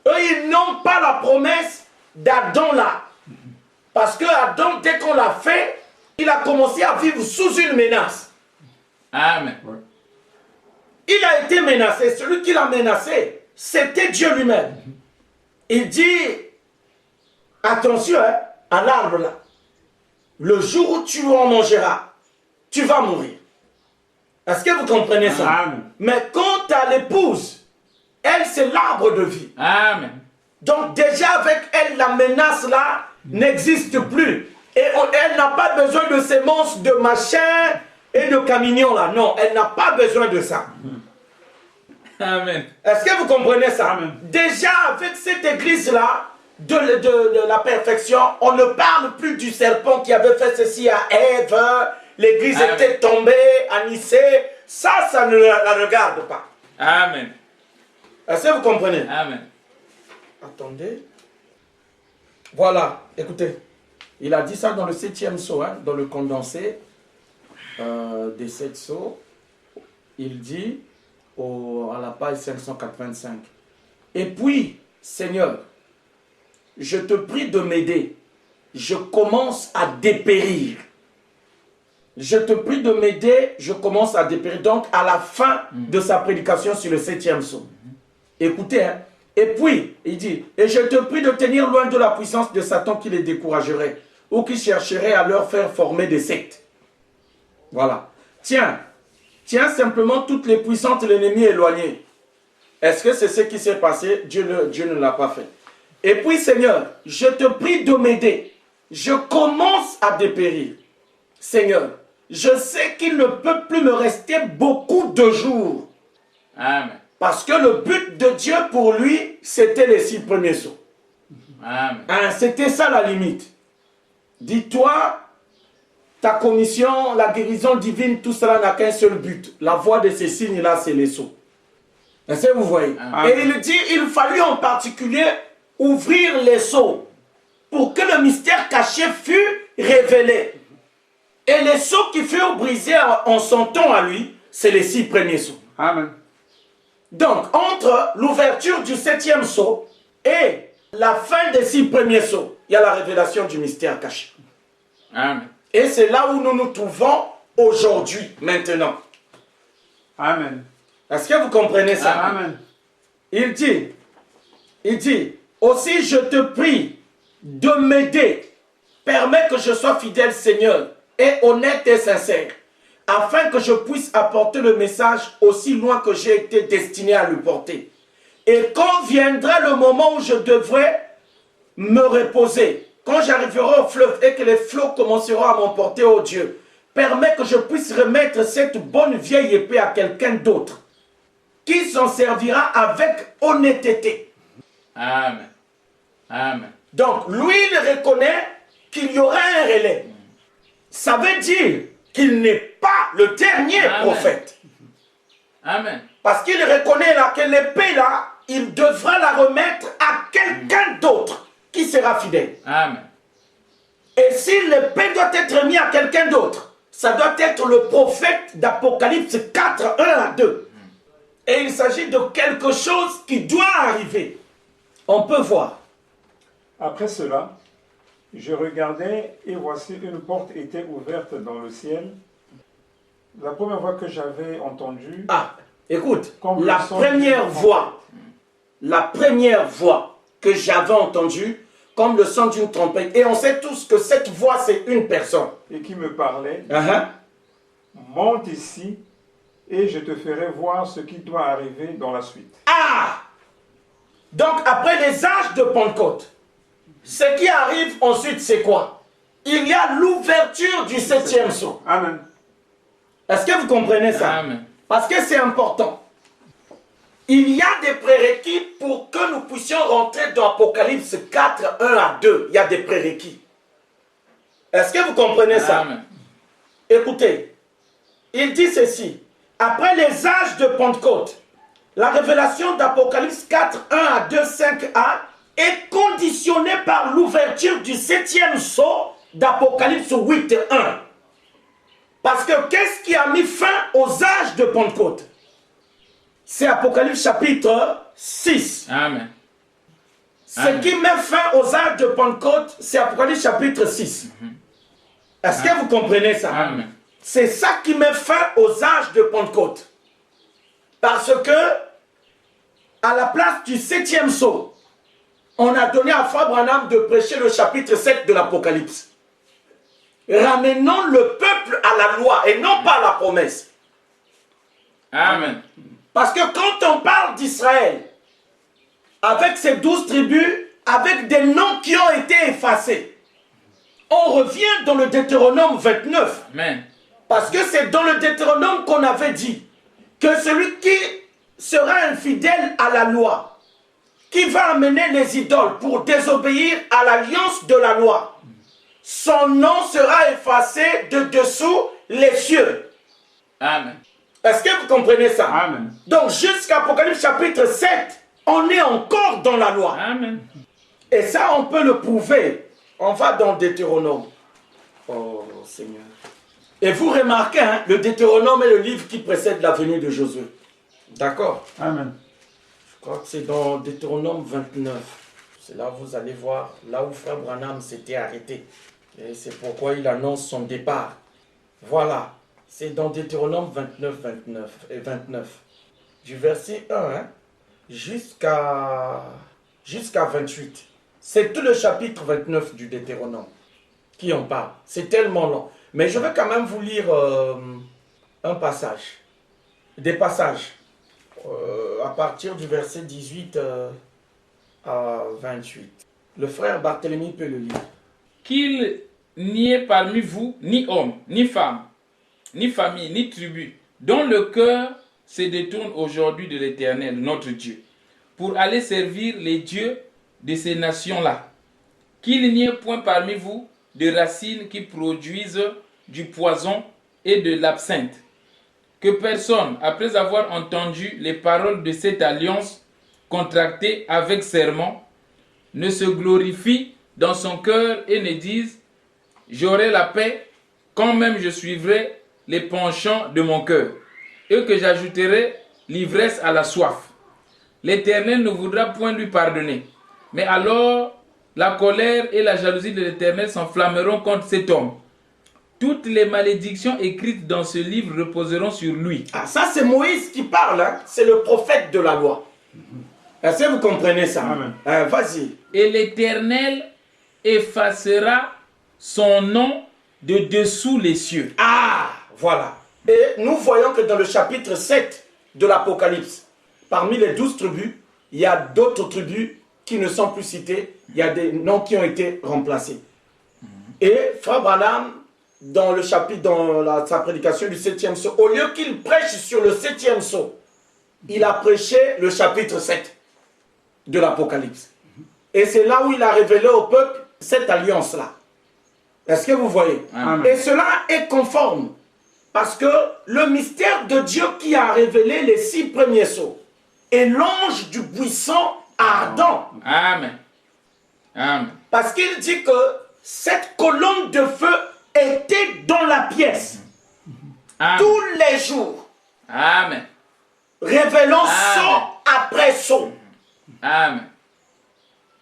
Eux, ils n'ont pas la promesse d'Adam là. Parce que Adam, dès qu'on l'a fait, il a commencé à vivre sous une menace. Amen. Il a été menacé. Celui qui l'a menacé, c'était Dieu lui-même. Il dit, attention à l'arbre là. Le jour où tu en mangeras, tu vas mourir. Est-ce que vous comprenez ça? Amen. Mais quant à l'épouse, elle, c'est l'arbre de vie. Amen. Donc déjà avec elle, la menace là n'existe plus. Et elle n'a pas besoin de sémences de machin et de camignons là. Non, elle n'a pas besoin de ça. Amen. Est-ce que vous comprenez ça? Amen. Déjà avec cette église-là, de la perfection, on ne parle plus du serpent qui avait fait ceci à Ève. L'église Amen. était tombée à Nicée. Ça ne la regarde pas. Amen. Est-ce que vous comprenez? Amen. Attendez. Voilà, écoutez. Il a dit ça dans le 7e sceau, dans le condensé. des 7 sceaux, il dit à la page 585. Et puis, Seigneur, je te prie de m'aider. Je commence à dépérir. Je te prie de m'aider, je commence à dépérir. Donc, à la fin de sa prédication sur le 7e sceau. Écoutez, hein. Et puis, il dit, et je te prie de tenir loin de la puissance de Satan qui les découragerait ou qui chercherait à leur faire former des sectes. Voilà. Tiens simplement toutes les puissances de l'ennemi éloignées. Est-ce que c'est ce qui s'est passé? Dieu ne l'a pas fait. Et puis, Seigneur, je te prie de m'aider. Je commence à dépérir. Seigneur, je sais qu'il ne peut plus me rester beaucoup de jours. Amen. Parce que le but de Dieu pour lui, c'était les 6 premiers sceaux. Amen. Hein, c'était ça la limite. Dis-toi, ta commission, la guérison divine, tout cela n'a qu'un seul but. La voie de ces signes-là, c'est les sceaux. Est-ce que vous voyez? Amen. Et il dit, il fallut en particulier ouvrir les sceaux pour que le mystère caché fût révélé. Et les sceaux qui furent brisés en son temps à lui, c'est les 6 premiers sceaux. Amen. Donc, entre l'ouverture du 7e sceau et la fin des 6 premiers sceaux, il y a la révélation du mystère caché. Amen. Et c'est là où nous nous trouvons aujourd'hui, maintenant. Amen. Est-ce que vous comprenez ça? Amen. Il dit, aussi je te prie de m'aider, permets que je sois fidèle Seigneur, et honnête et sincère, afin que je puisse apporter le message aussi loin que j'ai été destiné à le porter. Et quand viendra le moment où je devrais me reposer, quand j'arriverai au fleuve et que les flots commenceront à m'emporter, ô Dieu, permets que je puisse remettre cette bonne vieille épée à quelqu'un d'autre, qui s'en servira avec honnêteté. Amen. Amen. Donc, lui, il reconnaît qu'il y aura un relais. Ça veut dire qu'il n'est pas le dernier Amen. prophète. Amen. Parce qu'il reconnaît là que l'épée là, il devra la remettre à quelqu'un d'autre qui sera fidèle. Amen. Et si l'épée doit être mise à quelqu'un d'autre, ça doit être le prophète d'Apocalypse 4, 1 à 2. Et il s'agit de quelque chose qui doit arriver. On peut voir. Après cela, je regardais et voici une porte était ouverte dans le ciel. La première voix que j'avais entendue, Ah, écoute, Comme la le son première d'une voix que j'avais entendue, comme le son d'une trompette, et on sait tous que cette voix, c'est une personne. et qui me parlait, Uh-huh. monte ici et je te ferai voir ce qui doit arriver dans la suite. Ah! Donc, après les âges de Pentecôte, ce qui arrive ensuite, c'est quoi? Il y a l'ouverture du 7e sceau. Amen. Est-ce que vous comprenez ça? Amen. Parce que c'est important. Il y a des prérequis pour que nous puissions rentrer dans Apocalypse 4, 1 à 2. Il y a des prérequis. Est-ce que vous comprenez ça? Amen. Écoutez, il dit ceci. Après les âges de Pentecôte, la révélation d'Apocalypse 4, 1 à 2, 5a est conditionnée par l'ouverture du 7e sceau d'Apocalypse 8, 1. Parce que qu'est-ce qui a mis fin aux âges de Pentecôte? C'est Apocalypse chapitre 6. Amen. Ce Amen. qui met fin aux âges de Pentecôte, c'est Apocalypse chapitre 6. Est-ce que vous comprenez ça? Amen. C'est ça qui met fin aux âges de Pentecôte. Parce que, à la place du 7e sceau, on a donné à Frère Branham de prêcher le chapitre 7 de l'Apocalypse. Ramenons le peuple à la loi et non pas à la promesse. Amen. Parce que quand on parle d'Israël, avec ses 12 tribus, avec des noms qui ont été effacés, on revient dans le Deutéronome 29. Amen. Parce que c'est dans le Deutéronome qu'on avait dit que celui qui sera infidèle à la loi, qui va amener les idoles pour désobéir à l'alliance de la loi, son nom sera effacé de dessous les cieux. Amen. Est-ce que vous comprenez ça? Amen. Donc jusqu'à Apocalypse chapitre 7, on est encore dans la loi. Amen. Et ça, on peut le prouver. On va dans Deutéronome. Oh Seigneur. Et vous remarquez, hein, le Deutéronome est le livre qui précède la venue de Josué. D'accord? Amen. Je crois que c'est dans Deutéronome 29. C'est là où vous allez voir, là où Frère Branham s'était arrêté. Et c'est pourquoi il annonce son départ. Voilà. C'est dans Deutéronome 29, 29 et 29. Du verset 1 hein, jusqu'à 28. C'est tout le chapitre 29 du Deutéronome qui en parle. C'est tellement long. Mais je vais quand même vous lire un passage. Des passages. À partir du verset 18 à 28. Le frère Barthélemy peut le lire. Qu'il n'y ait parmi vous ni homme, ni femme, ni famille, ni tribu, dont le cœur se détourne aujourd'hui de l'Éternel, notre Dieu, pour aller servir les dieux de ces nations-là. Qu'il n'y ait point parmi vous de racines qui produisent du poison et de l'absinthe. Que personne, après avoir entendu les paroles de cette alliance contractée avec serment, ne se glorifie dans son cœur et ne dise « J'aurai la paix quand même je suivrai les penchants de mon cœur, et que j'ajouterai l'ivresse à la soif. L'Éternel ne voudra point lui pardonner. Mais alors, la colère et la jalousie de l'Éternel s'enflammeront contre cet homme. Toutes les malédictions écrites dans ce livre reposeront sur lui. » Ah, ça c'est Moïse qui parle, hein? C'est le prophète de la loi. Est-ce que vous comprenez ça? Vas-y. Et l'Éternel effacera son nom de dessous les cieux. Ah, voilà. Et nous voyons que dans le chapitre 7 de l'Apocalypse, parmi les 12 tribus, il y a d'autres tribus qui ne sont plus citées. Il y a des noms qui ont été remplacés. Et Frère Branham, dans le chapitre, sa prédication du 7e sceau, au lieu qu'il prêche sur le 7e sceau, il a prêché le chapitre 7 de l'Apocalypse. Et c'est là où il a révélé au peuple cette alliance-là. Est-ce que vous voyez? Amen. Et cela est conforme. Parce que le mystère de Dieu qui a révélé les 6 premiers sceaux est l'ange du buisson ardent. Amen. Amen. Parce qu'il dit que cette colonne de feu était dans la pièce. Amen. Tous les jours. Amen. Révélant Amen. son après son. Amen.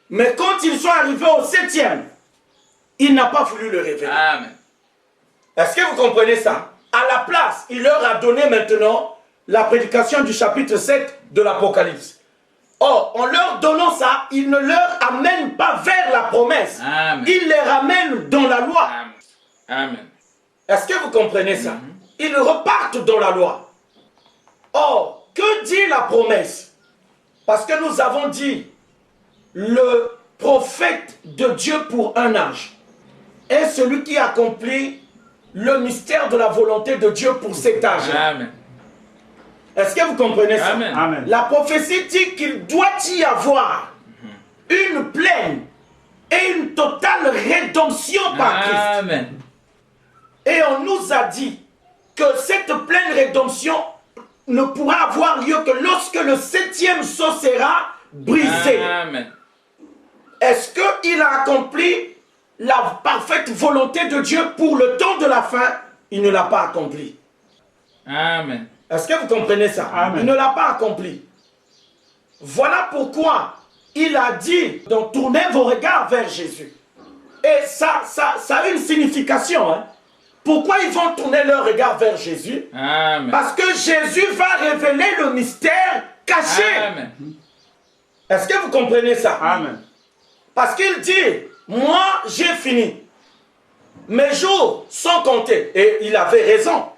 Mais quand ils sont arrivés au 7e, il n'a pas voulu le révéler. Amen. Est-ce que vous comprenez ça? À la place, il leur a donné maintenant la prédication du chapitre 7 de l'Apocalypse. Or, en leur donnant ça, il ne leur amène pas vers la promesse. Amen. Il les ramène dans la loi. Amen. Amen. Est-ce que vous comprenez ça? Ils repartent dans la loi. Or, que dit la promesse? Parce que nous avons dit, le prophète de Dieu pour un âge est celui qui accomplit le mystère de la volonté de Dieu pour cet âge. Amen. Est-ce que vous comprenez ça? Amen. Amen. La prophétie dit qu'il doit y avoir une pleine et une totale rédemption par Christ. Amen. Et on nous a dit que cette pleine rédemption ne pourra avoir lieu que lorsque le 7e sceau sera brisé. Amen. Est-ce qu'il a accompli la parfaite volonté de Dieu pour le temps de la fin? Il ne l'a pas accompli. Amen. Est-ce que vous comprenez ça? Amen. Il ne l'a pas accompli. Voilà pourquoi il a dit donc tournez vos regards vers Jésus. Et ça a une signification. Hein? Pourquoi ils vont tourner leur regard vers Jésus? Amen. Parce que Jésus va révéler le mystère caché. Amen. Est-ce que vous comprenez ça? Amen. Parce qu'il dit, moi j'ai fini. Mes jours sont comptés. Et il avait raison.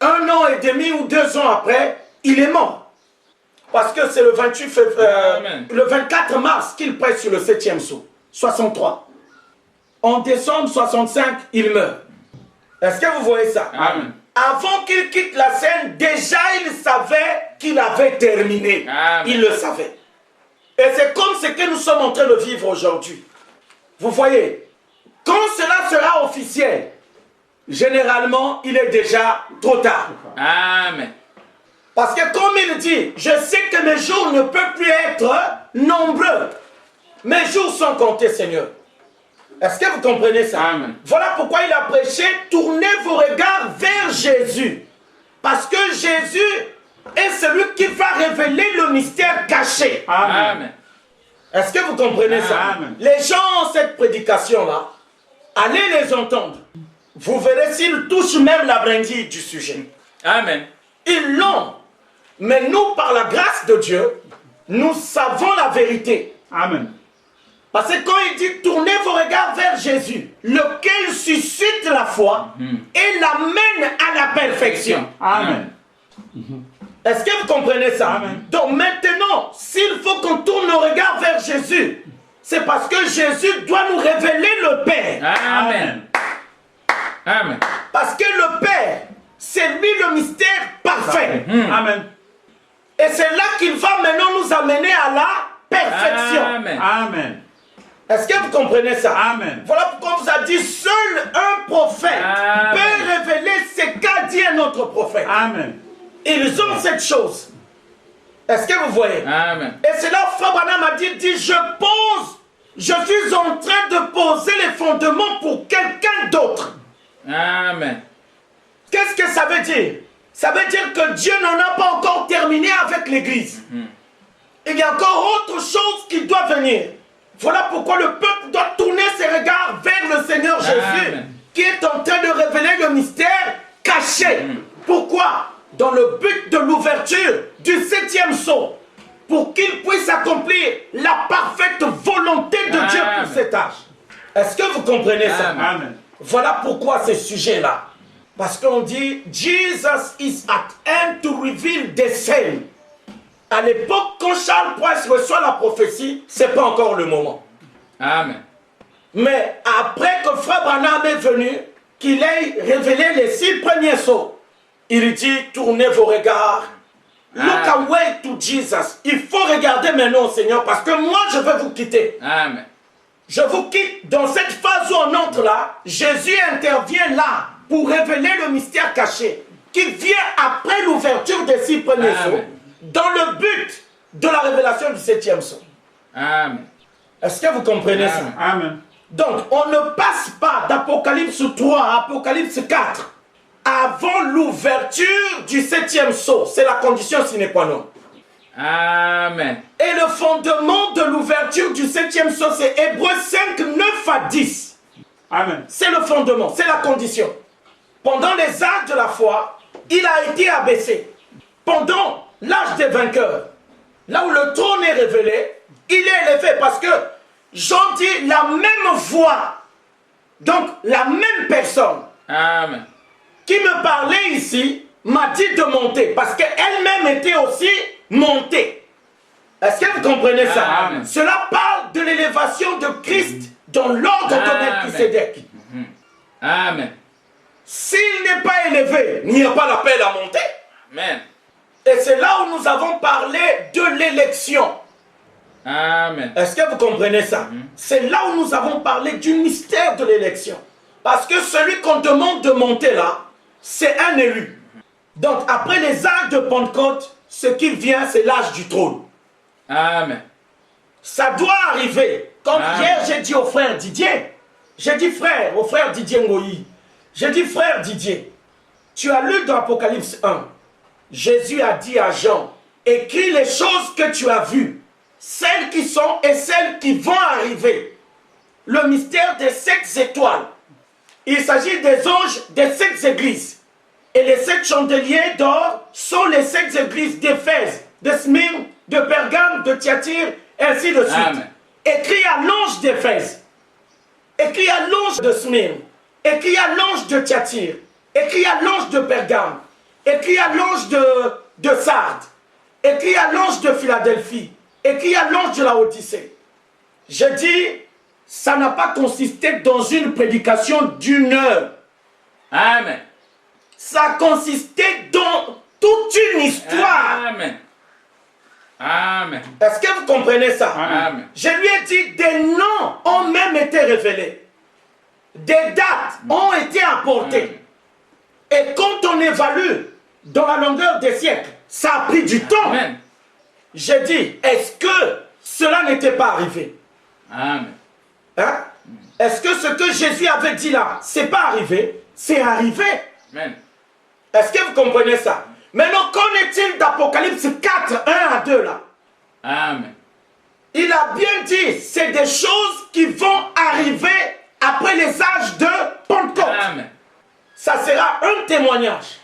1 an et demi ou 2 ans après, il est mort. Parce que c'est le 24 mars qu'il prête sur le 7e sceau. 63. En décembre 65, il meurt. Est-ce que vous voyez ça? Amen. Avant qu'il quitte la scène, déjà il savait qu'il avait terminé. Amen. Il le savait. Et c'est comme ce que nous sommes en train de vivre aujourd'hui. Vous voyez, quand cela sera officiel, généralement, il est déjà trop tard. Amen. Parce que comme il dit, je sais que mes jours ne peuvent plus être nombreux. Mes jours sont comptés, Seigneur. Est-ce que vous comprenez ça? Amen. Voilà pourquoi il a prêché, tournez vos regards vers Jésus. Parce que Jésus est celui qui va révéler le mystère caché. Amen. Est-ce que vous comprenez ça? Amen. Les gens ont cette prédication-là. Allez les entendre. Vous verrez s'ils touchent même la brindille du sujet. Amen. Ils l'ont. Mais nous, par la grâce de Dieu, nous savons la vérité. Amen. Parce que quand il dit tournez vos regards vers Jésus, lequel suscite la foi et l'amène à la perfection. Amen. Est-ce que vous comprenez ça? Amen. Donc maintenant, s'il faut qu'on tourne nos regards vers Jésus, c'est parce que Jésus doit nous révéler le Père. Amen. Amen. Parce que le Père, c'est lui le mystère parfait. Amen. Et c'est là qu'il va maintenant nous amener à la perfection. Amen. Amen. Est-ce que vous comprenez ça? Amen. Voilà pourquoi on vous a dit, seul un prophète Amen. peut révéler ce qu'a dit un autre prophète. Amen. Ils ont cette chose. Est-ce que vous voyez? Amen. Et c'est là où Frère Branham a dit, je suis en train de poser les fondements pour quelqu'un d'autre. Amen. Qu'est-ce que ça veut dire? Ça veut dire que Dieu n'en a pas encore terminé avec l'Église. Il y a encore autre chose qui doit venir. Voilà pourquoi le peuple doit tourner ses regards vers le Seigneur Jésus, Amen. qui est en train de révéler le mystère caché. Pourquoi? Dans le but de l'ouverture du 7e sceau, pour qu'il puisse accomplir la parfaite volonté de Dieu Amen. pour cet âge. Est-ce que vous comprenez ça? Amen. Amen. Voilà pourquoi ce sujet-là. Parce qu'on dit, Jesus is at hand to reveal the same. À l'époque, quand Charles Price reçoit la prophétie, ce n'est pas encore le moment. Amen. Mais après que Frère Branham est venu, qu'il ait révélé les 6 premiers sceaux, il dit, tournez vos regards. Look away to Jesus. Il faut regarder maintenant au Seigneur parce que moi, je vais vous quitter. Amen. Je vous quitte dans cette phase où on entre là. Jésus intervient là pour révéler le mystère caché qui vient après l'ouverture des 6 premiers sceaux dans le but de la révélation du 7e sceau. Amen. Est-ce que vous comprenez ça? Amen. Donc, on ne passe pas d'Apocalypse 3 à Apocalypse 4 avant l'ouverture du 7e sceau. C'est la condition sine qua non. Amen. Et le fondement de l'ouverture du 7e sceau, c'est Hébreux 5, 9 à 10. Amen. C'est le fondement, c'est la condition. Pendant les âges de la foi, il a été abaissé. Pendant l'âge des vainqueurs, là où le trône est révélé, il est élevé parce que Jean dit la même voix, donc la même personne Amen. qui me parlait ici m'a dit de monter parce qu'elle-même était aussi montée. Est-ce que vous comprenez ça? Amen. Cela parle de l'élévation de Christ dans l'ordre de Melchisédek. Amen. S'il n'est pas élevé, il n'y a pas l'appel à monter. Amen. Et c'est là où nous avons parlé de l'élection. Amen. Est-ce que vous comprenez ça? C'est là où nous avons parlé du mystère de l'élection. Parce que celui qu'on demande de monter là, c'est un élu. Donc après les âges de Pentecôte, ce qui vient, c'est l'âge du trône. Amen. Ça doit arriver. Comme Amen. hier, j'ai dit au frère Didier, j'ai dit frère, au frère Didier Ngoï, j'ai dit frère Didier, tu as lu dans Apocalypse 1, Jésus a dit à Jean, écris les choses que tu as vues, celles qui sont et celles qui vont arriver. Le mystère des 7 étoiles. Il s'agit des anges des 7 églises. Et les 7 chandeliers d'or sont les 7 églises d'Éphèse, de Smyrne, de Pergame, de Thyatire, et ainsi de suite. Amen. Écrit à l'ange d'Éphèse, écrit à l'ange de Smyrne, écrit à l'ange de Thyatire, écrit à l'ange de Pergame, écrit à l'ange de Sardes, écrit à l'ange de Philadelphie, écrit à l'ange de la Odyssée. Je dis, ça n'a pas consisté dans une prédication d'1 heure. Amen. Ça a consisté dans toute une histoire. Amen. Amen. Est-ce que vous comprenez ça? Amen. Je lui ai dit, des noms ont même été révélés. Des dates ont été apportées. Et quand on évalue dans la longueur des siècles, ça a pris du temps. Amen. J'ai dit, est-ce que cela n'était pas arrivé? Amen. Hein? Est-ce que ce que Jésus avait dit là, c'est pas arrivé? C'est arrivé. Amen. Est-ce que vous comprenez ça? Maintenant, qu'en est-il d'Apocalypse 4, 1 à 2 là? Amen. Il a bien dit, c'est des choses qui vont arriver après les âges de Pentecôte. Amen. Ça sera un témoignage.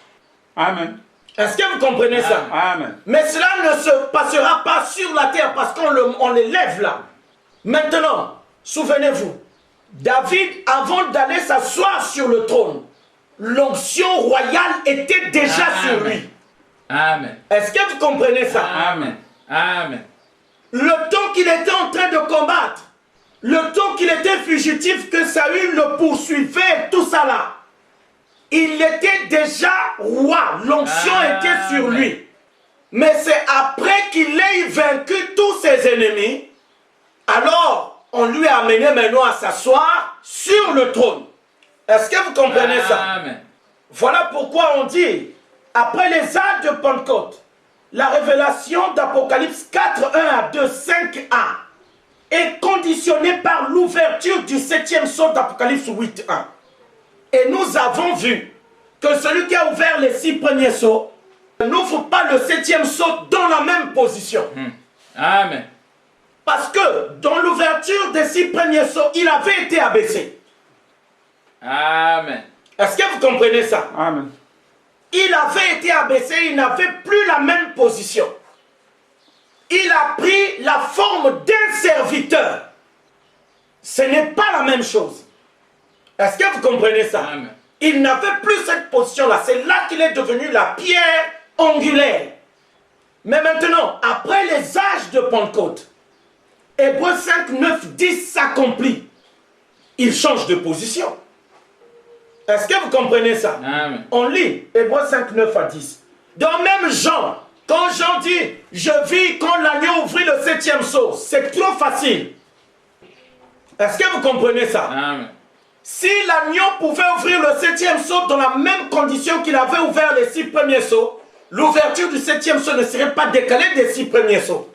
Amen. Est-ce que vous comprenez ça? Amen. Mais cela ne se passera pas sur la terre parce qu'on l'élève là. Maintenant, souvenez-vous, David, avant d'aller s'asseoir sur le trône, l'onction royale était déjà sur lui. Amen. Est-ce que vous comprenez ça? Amen. Amen. Le temps qu'il était en train de combattre, le temps qu'il était fugitif, que Saül le poursuivait, tout ça là, il était déjà roi. L'onction était sur lui. Mais c'est après qu'il ait vaincu tous ses ennemis, alors on lui a amené maintenant à s'asseoir sur le trône. Est-ce que vous comprenez ça? Amen. Voilà pourquoi on dit, après les âges de Pentecôte, la révélation d'Apocalypse 4, 1 à 2, 5a est conditionnée par l'ouverture du 7e sceau d'Apocalypse 8, 1. Et nous avons vu que celui qui a ouvert les 6 premiers sceaux n'ouvre pas le 7e sceau dans la même position. Amen. Parce que dans l'ouverture des 6 premiers sceaux, il avait été abaissé. Amen. Est-ce que vous comprenez ça? Amen. Il avait été abaissé, il n'avait plus la même position. Il a pris la forme d'un serviteur. Ce n'est pas la même chose. Est-ce que vous comprenez ça? Amen. Il n'avait plus cette position-là. C'est là qu'il est devenu la pierre angulaire. Mais maintenant, après les âges de Pentecôte, Hébreux 5, 9, 10 s'accomplit. Il change de position. Est-ce que vous comprenez ça? Amen. On lit Hébreux 5, 9 à 10. Dans même Jean, quand Jean dit « Je vis quand l'agneau ouvrit le 7e sceau », c'est trop facile. Est-ce que vous comprenez ça? Amen. Si l'agneau pouvait ouvrir le 7e sceau dans la même condition qu'il avait ouvert les 6 premiers sceaux, l'ouverture du 7e sceau ne serait pas décalée des 6 premiers sceaux.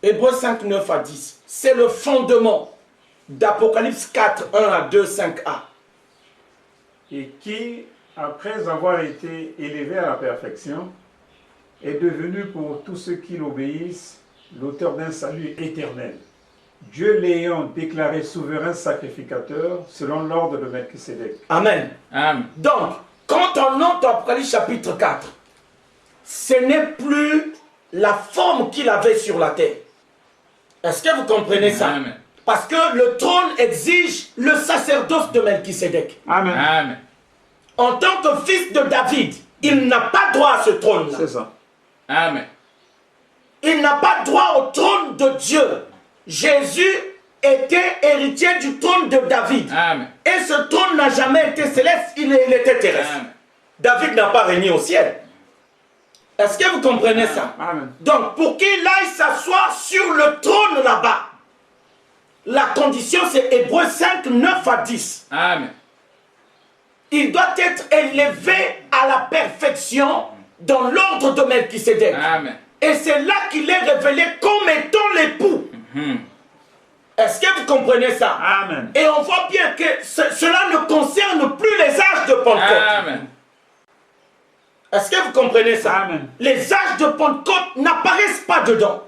Hébreux 5, 9 à 10. C'est le fondement d'Apocalypse 4, 1 à 2, 5a. Et qui, après avoir été élevé à la perfection, est devenu pour tous ceux qui l'obéissent l'auteur d'un salut éternel. Dieu l'ayant déclaré souverain sacrificateur selon l'ordre de Melchisédek. Amen. Amen. Donc, quand on entre Apocalypse chapitre 4, ce n'est plus la forme qu'il avait sur la terre. Est-ce que vous comprenez ça? Amen. Parce que le trône exige le sacerdoce de Melchisédek. Amen. Amen. En tant que fils de David, il n'a pas droit à ce trône-là. C'est ça. Amen. Il n'a pas droit au trône de Dieu. Jésus était héritier du trône de David. Amen. Et ce trône n'a jamais été céleste, il était terrestre. Amen. David n'a pas régné au ciel. Est-ce que vous comprenez ça? Amen. Donc, pour qu'il aille s'asseoir sur le trône là-bas, la condition c'est Hébreux 5, 9 à 10. Amen. Il doit être élevé à la perfection dans l'ordre de Melchisédek. Amen. Et c'est là qu'il est révélé comme étant l'époux. Est-ce que vous comprenez ça? Amen. Et on voit bien que cela ne concerne plus les âges de Pentecôte. Amen. Est-ce que vous comprenez ça? Amen. Les âges de Pentecôte n'apparaissent pas dedans.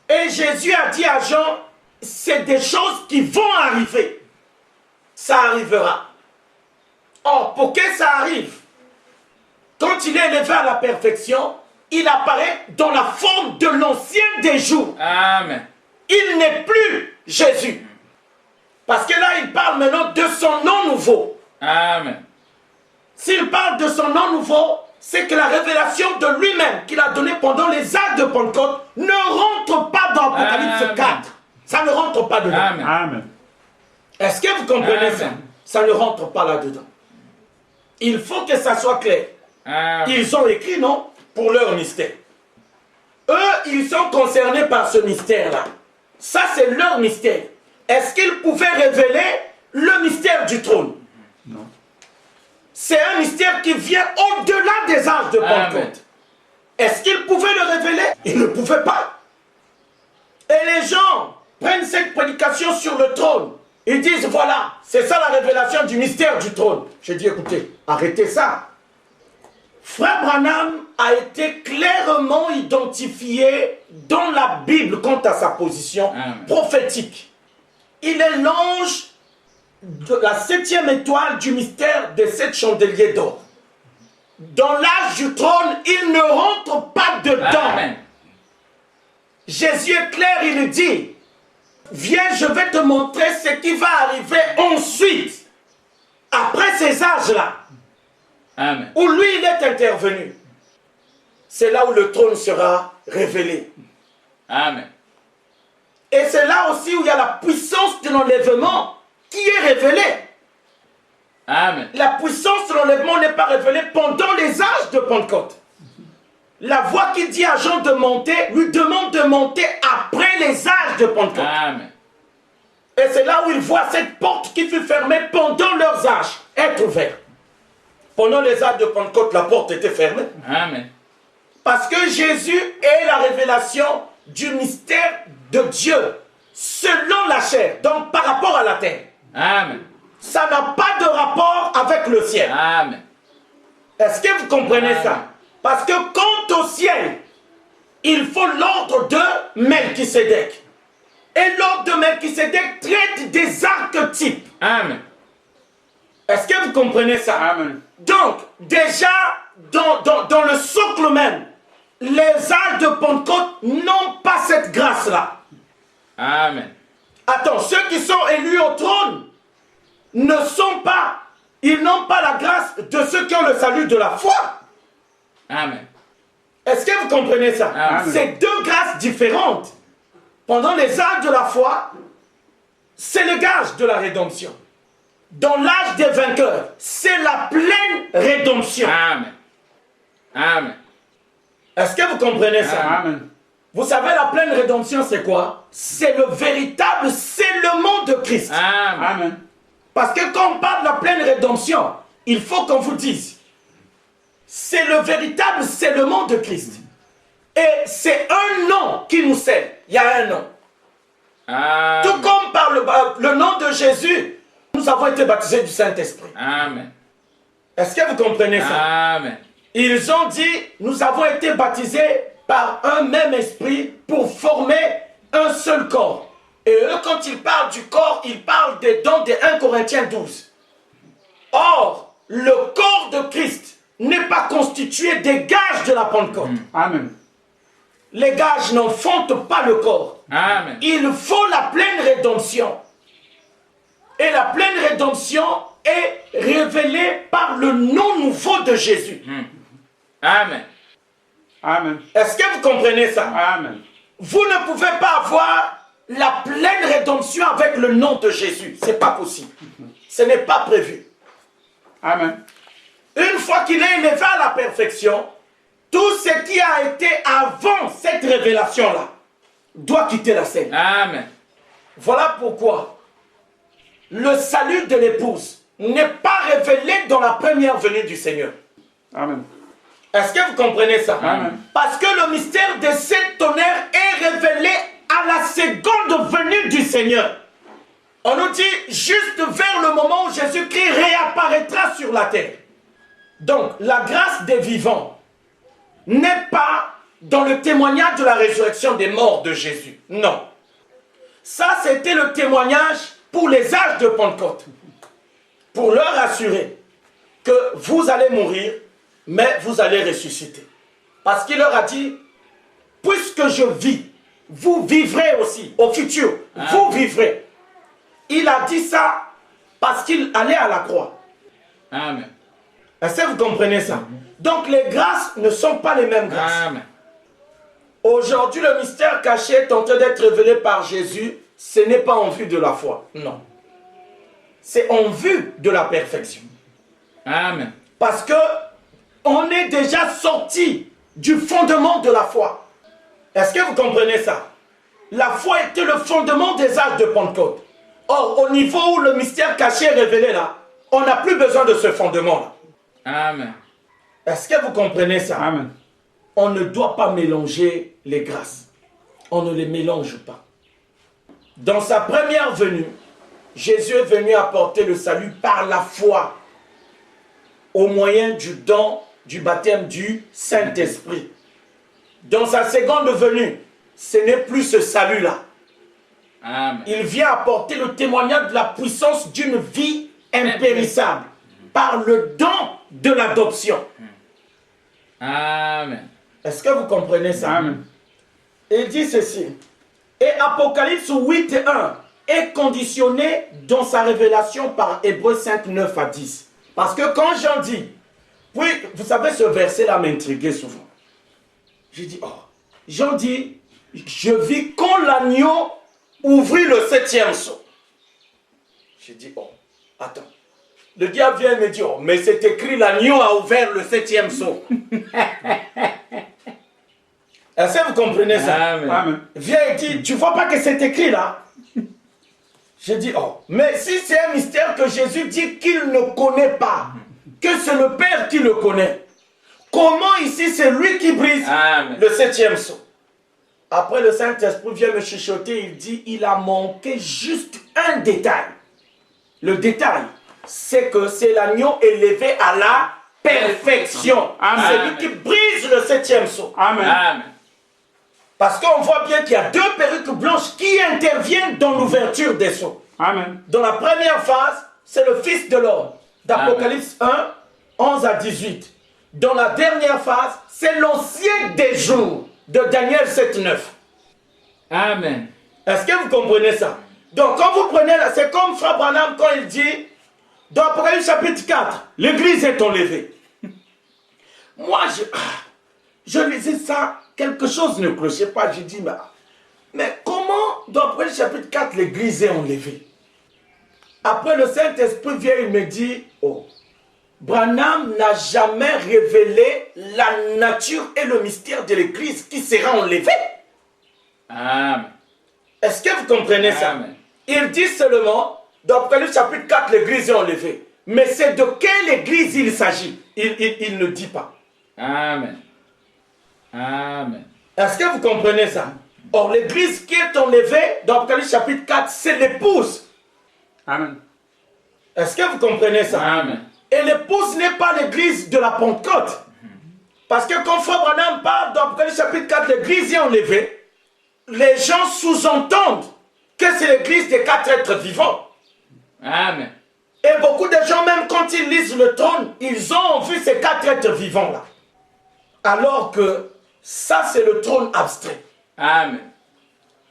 Et Jésus a dit à Jean, c'est des choses qui vont arriver. Ça arrivera. Or, pour que ça arrive, quand il est élevé à la perfection, il apparaît dans la forme de l'ancien des jours. Amen. Il n'est plus Jésus. Parce que là, il parle maintenant de son nom nouveau. Amen. S'il parle de son nom nouveau, c'est que la révélation de lui-même qu'il a donnée pendant les âges de Pentecôte ne rentre pas dans Apocalypse 4. Ça ne rentre pas dedans. Amen. Amen. Est-ce que vous comprenez Amen. ça? Ça ne rentre pas là-dedans. Il faut que ça soit clair. Amen. Ils ont écrit, non? Pour leur mystère. Eux, ils sont concernés par ce mystère-là. Ça, c'est leur mystère. Est-ce qu'ils pouvaient révéler le mystère du trône? Non. C'est un mystère qui vient au-delà des âges de Amen. Pentecôte. Est-ce qu'ils pouvaient le révéler? Ils ne pouvaient pas. Et les gens prennent cette prédication sur le trône. Ils disent, voilà, c'est ça la révélation du mystère du trône. J'ai dit, écoutez, arrêtez ça. Frère Branham a été clairement identifié dans la Bible quant à sa position prophétique. Il est l'ange de la 7e étoile du mystère des 7 chandeliers d'or. Dans l'âge du trône, il ne rentre pas dedans. Amen. Jésus est clair, il dit, viens, je vais te montrer ce qui va arriver ensuite, après ces âges-là, Amen. où lui, il est intervenu. C'est là où le trône sera révélé. Amen. Et c'est là aussi où il y a la puissance de l'enlèvement qui est révélée. Amen. La puissance de l'enlèvement n'est pas révélée pendant les âges de Pentecôte. La voix qui dit à Jean de monter, lui demande de monter après les âges de Pentecôte. Amen. Et c'est là où il voit cette porte qui fut fermée pendant leurs âges être ouverte. Pendant les âges de Pentecôte, la porte était fermée. Amen. Parce que Jésus est la révélation du mystère de Dieu, selon la chair, donc par rapport à la terre. Amen. Ça n'a pas de rapport avec le ciel. Amen. Est-ce que vous comprenez Amen. ça? Parce que quant au ciel, il faut l'ordre de Melchisédek. Et l'ordre de Melchisédek traite des archétypes. Amen. Est-ce que vous comprenez ça? Amen. Donc, déjà, dans le socle même, les âges de Pentecôte n'ont pas cette grâce-là. Amen. Attends, ceux qui sont élus au trône ne sont pas, ils n'ont pas la grâce de ceux qui ont le salut de la foi. Amen. Est-ce que vous comprenez ça? Amen. C'est deux grâces différentes. Pendant les âges de la foi, c'est le gage de la rédemption. Dans l'âge des vainqueurs, c'est la pleine rédemption. Amen. Amen. Est-ce que vous comprenez ça? Amen. Vous savez, la pleine rédemption, c'est quoi? C'est le véritable scellement de Christ. Amen. Amen. Parce que quand on parle de la pleine rédemption, il faut qu'on vous dise, c'est le véritable scellement de Christ. Et c'est un nom qui nous scelle. Il y a un nom. Amen. Tout comme par le nom de Jésus, nous avons été baptisés du Saint-Esprit. Amen. Est-ce que vous comprenez ça? Amen. Ils ont dit, nous avons été baptisés par un même esprit pour former un seul corps. Et eux, quand ils parlent du corps, ils parlent des dons de 1 Corinthiens 12. Or, le corps de Christ n'est pas constitué des gages de la Pentecôte. Amen. Les gages n'enfantent pas le corps. Amen. Il faut la pleine rédemption. Et la pleine rédemption est révélée par le nom nouveau de Jésus. Amen. Amen. Est-ce que vous comprenez ça? Amen. Vous ne pouvez pas avoir la pleine rédemption avec le nom de Jésus. Ce n'est pas possible. Ce n'est pas prévu. Amen. Une fois qu'il est élevé à la perfection, tout ce qui a été avant cette révélation-là doit quitter la scène. Amen. Voilà pourquoi le salut de l'épouse n'est pas révélé dans la première venue du Seigneur. Amen. Est-ce que vous comprenez ça? Amen. Parce que le mystère des 7 tonnerres est révélé à la seconde venue du Seigneur. On nous dit juste vers le moment où Jésus-Christ réapparaîtra sur la terre. Donc, la grâce des vivants n'est pas dans le témoignage de la résurrection des morts de Jésus. Non. Ça, c'était le témoignage pour les âges de Pentecôte. Pour leur assurer que vous allez mourir, mais vous allez ressusciter. Parce qu'il leur a dit, puisque je vis, vous vivrez aussi, au futur, vous vivrez. Il a dit ça parce qu'il allait à la croix. Amen. Est-ce que vous comprenez ça? Donc les grâces ne sont pas les mêmes grâces. Amen. Aujourd'hui, le mystère caché est en train d'être révélé par Jésus. Ce n'est pas en vue de la foi. Non. C'est en vue de la perfection. Amen. Parce que on est déjà sorti du fondement de la foi. Est-ce que vous comprenez ça? La foi était le fondement des âges de Pentecôte. Or, au niveau où le mystère caché est révélé là, on n'a plus besoin de ce fondement-là. Amen. Est-ce que vous comprenez ça? Amen. On ne doit pas mélanger les grâces. On ne les mélange pas. Dans sa première venue, Jésus est venu apporter le salut par la foi au moyen du don du baptême du Saint-Esprit. Dans sa seconde venue, ce n'est plus ce salut-là. Amen. Il vient apporter le témoignage de la puissance d'une vie impérissable par le don de l'adoption. Amen. Est-ce que vous comprenez ça? Amen. Il dit ceci. Et Apocalypse 8:1 est conditionné dans sa révélation par Hébreux 5, 9 à 10. Parce que quand Jean dit, puis vous savez ce verset-là m'intriguait souvent. J'ai dit, oh, Jean dit, je vis quand l'agneau ouvrit le 7e sceau. J'ai dit, oh, attends. Le diable vient me dire, oh, mais c'est écrit, l'agneau a ouvert le 7e sceau. Est-ce que vous comprenez ça? Amen. Amen. Viens et dit, tu vois pas que c'est écrit là? J'ai dit, oh, mais si c'est un mystère que Jésus dit qu'il ne connaît pas, que c'est le Père qui le connaît, comment ici c'est lui qui brise Amen. le 7e sceau? Après le Saint-Esprit vient me chuchoter, il dit, il a manqué juste un détail. Le détail, c'est que c'est l'agneau élevé à la perfection. Amen. C'est lui qui brise le 7e sceau. Amen. Amen. Parce qu'on voit bien qu'il y a deux perruques blanches qui interviennent dans l'ouverture des sceaux. Amen. Dans la première phase, c'est le Fils de l'homme, d'Apocalypse 1, 11 à 18. Dans la dernière phase, c'est l'ancien des jours, de Daniel 7, 9. Amen. Est-ce que vous comprenez ça? Donc, quand vous prenez là, c'est comme Frère Branham quand il dit, dans Apocalypse chapitre 4, l'église est enlevée. Moi, je lisais ça, quelque chose ne clochait pas. J'ai dit, mais comment, dans Apocalypse chapitre 4, l'église est enlevée? Après, le Saint-Esprit vient, il me dit, oh, Branham n'a jamais révélé la nature et le mystère de l'église qui sera enlevée. Amen. Est-ce que vous comprenez ça? Amen. Il dit seulement, dans Apocalypse chapitre 4, l'église est enlevée. Mais c'est de quelle église il s'agit? Il ne dit pas. Amen. Amen. Est-ce que vous comprenez ça? Or, l'église qui est enlevée, dans Apocalypse chapitre 4, c'est l'épouse. Amen. Est-ce que vous comprenez ça? Amen. Et l'épouse n'est pas l'église de la Pentecôte. Parce que quand Frère Branham parle dans Apocalypse chapitre 4, l'église est enlevée, les gens sous-entendent que c'est l'église des 4 êtres vivants. Amen. Et beaucoup de gens, même quand ils lisent le trône, ils ont vu ces 4 êtres vivants-là. Alors que ça, c'est le trône abstrait. Amen.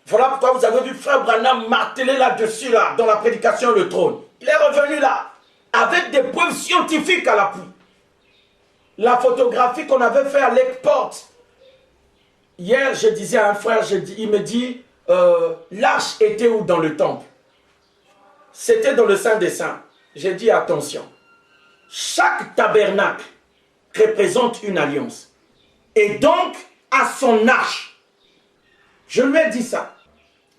Voilà pourquoi vous avez vu Frère Branham marteler là-dessus, là, dans la prédication, le trône. Il est revenu là, avec des preuves scientifiques à l'appui. La photographie qu'on avait fait à Lakeport. Hier, je disais à un frère, il me dit, l'arche était où dans le temple? C'était dans le Saint des Saints. J'ai dit, attention, chaque tabernacle représente une alliance. Et donc, à son arche. Je lui ai dit ça.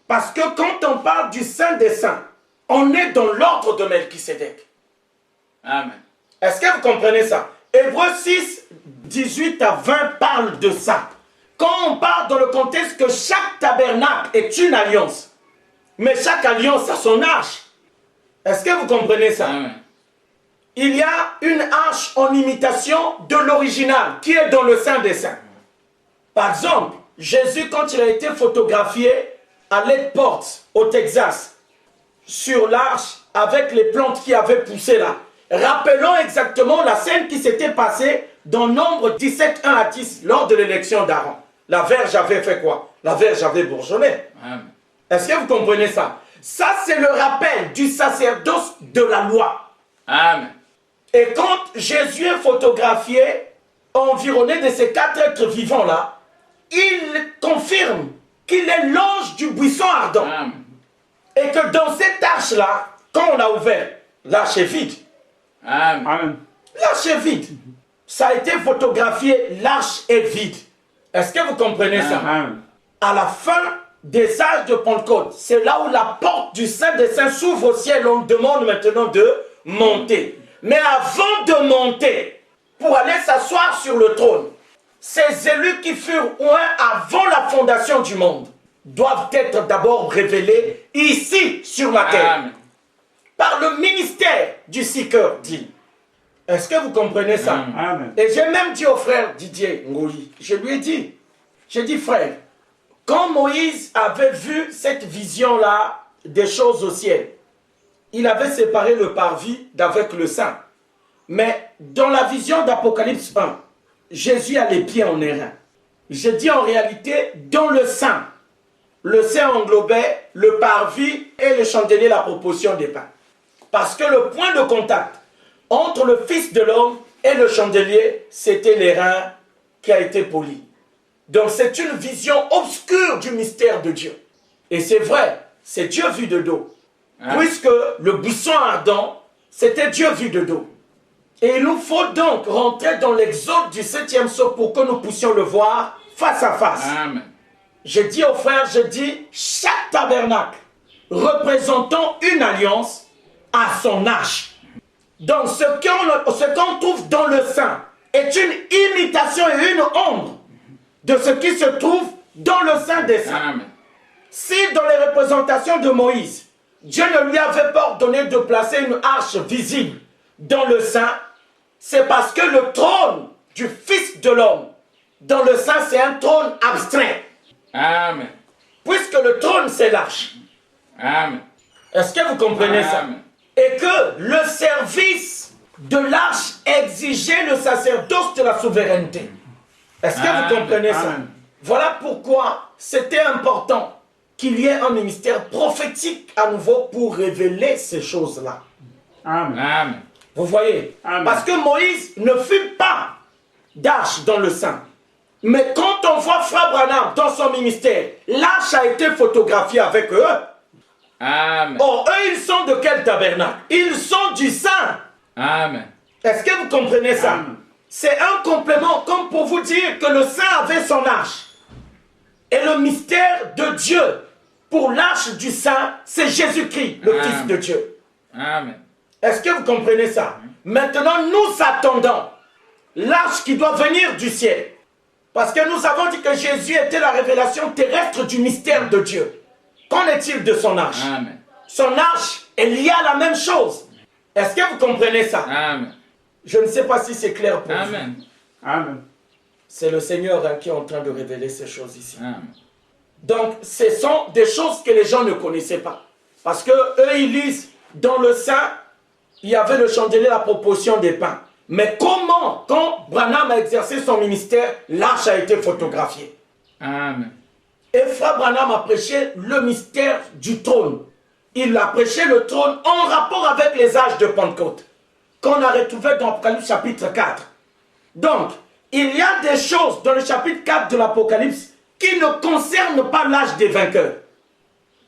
Parce que quand on parle du Saint des Saints, on est dans l'ordre de Melchisédek. Amen. Est-ce que vous comprenez ça? Hébreux 6, 18 à 20 parle de ça. Quand on parle dans le contexte que chaque tabernacle est une alliance, mais chaque alliance a son arche. Est-ce que vous comprenez ça? Amen. Il y a une arche en imitation de l'original qui est dans le Saint des Saints. Par exemple, Jésus, quand il a été photographié à Lakeport, au Texas, sur l'arche avec les plantes qui avaient poussé là, rappelons exactement la scène qui s'était passée dans Nombre 17, 1 à 10, lors de l'élection d'Aaron. La verge avait fait quoi? La verge avait bourgeonné. Amen. Est-ce que vous comprenez ça? Ça, c'est le rappel du sacerdoce de la loi. Amen. Et quand Jésus est photographié, environné de ces 4 êtres vivants-là, il confirme qu'il est l'ange du buisson ardent. Amen. Et que dans cette arche-là, quand on a ouvert, l'arche est vide. Amen. Amen. L'arche est vide. Ça a été photographié, l'arche est vide. Est-ce que vous comprenez ça? Amen. À la fin des âges de Pentecôte, c'est là où la porte du Saint des Saints s'ouvre au ciel. On demande maintenant de monter. Mais avant de monter, pour aller s'asseoir sur le trône, ces élus qui furent oints avant la fondation du monde, doivent être d'abord révélés ici sur la terre. Amen. Par le ministère du seeker dit. Est-ce que vous comprenez ça? Amen. Amen. Et j'ai même dit au frère Didier Ngoli, je lui ai dit, j'ai dit frère, quand Moïse avait vu cette vision-là des choses au ciel, il avait séparé le parvis d'avec le sein. Mais dans la vision d'Apocalypse 1, Jésus a les pieds en airain. J'ai dit en réalité, dans le sein englobait le parvis et le chandelier, la proportion des pains. Parce que le point de contact entre le Fils de l'homme et le chandelier, c'était l'airain qui a été poli. Donc c'est une vision obscure du mystère de Dieu. Et c'est vrai, c'est Dieu vu de dos. Puisque le buisson ardent, c'était Dieu vu de dos. Et il nous faut donc rentrer dans l'exode du 7e sceau pour que nous puissions le voir face à face. Amen. Je dis aux frères, je dis, chaque tabernacle représentant une alliance a son arche. Donc ce qu'on trouve dans le sein est une imitation et une ombre de ce qui se trouve dans le sein des saints. Amen. Si dans les représentations de Moïse, Dieu ne lui avait pas ordonné de placer une arche visible dans le sein, c'est parce que le trône du Fils de l'homme dans le sein, c'est un trône abstrait. Amen. Puisque le trône, c'est l'arche. Amen. Est-ce que vous comprenez ça? Amen. Et que le service de l'arche exigeait le sacerdoce de la souveraineté. Est-ce que vous comprenez ça? Amen. Voilà pourquoi c'était important qu'il y ait un ministère prophétique à nouveau pour révéler ces choses-là. Amen. Amen. Vous voyez? Amen. Parce que Moïse ne fut pas d'arche dans le sein. Mais quand on voit Frère Branham dans son ministère, l'arche a été photographiée avec eux. Amen. Or, eux, ils sont de quel tabernacle? Ils sont du sein. Amen. Est-ce que vous comprenez ça? Amen. C'est un complément, comme pour vous dire que le sein avait son arche. Et le mystère de Dieu pour l'arche du sein, c'est Jésus-Christ, le Amen. Fils de Dieu. Amen. Est-ce que vous comprenez ça? Maintenant, nous attendons l'arche qui doit venir du ciel. Parce que nous avons dit que Jésus était la révélation terrestre du mystère de Dieu. Qu'en est-il de son arche? Amen. Son arche est liée à la même chose. Est-ce que vous comprenez ça? Amen. Je ne sais pas si c'est clair pour vous. Amen. Amen. C'est le Seigneur qui est en train de révéler ces choses ici. Amen. Donc, ce sont des choses que les gens ne connaissaient pas. Parce que eux, ils lisent, dans le sein, il y avait le chandelier, la proportion des pains. Mais comment, quand Branham a exercé son ministère, l'arche a été photographiée? Amen. Et Frère Branham a prêché le mystère du trône. Il a prêché le trône en rapport avec les âges de Pentecôte, qu'on a retrouvé dans Apocalypse chapitre 4. Donc, il y a des choses dans le chapitre 4 de l'Apocalypse qui ne concernent pas l'âge des vainqueurs,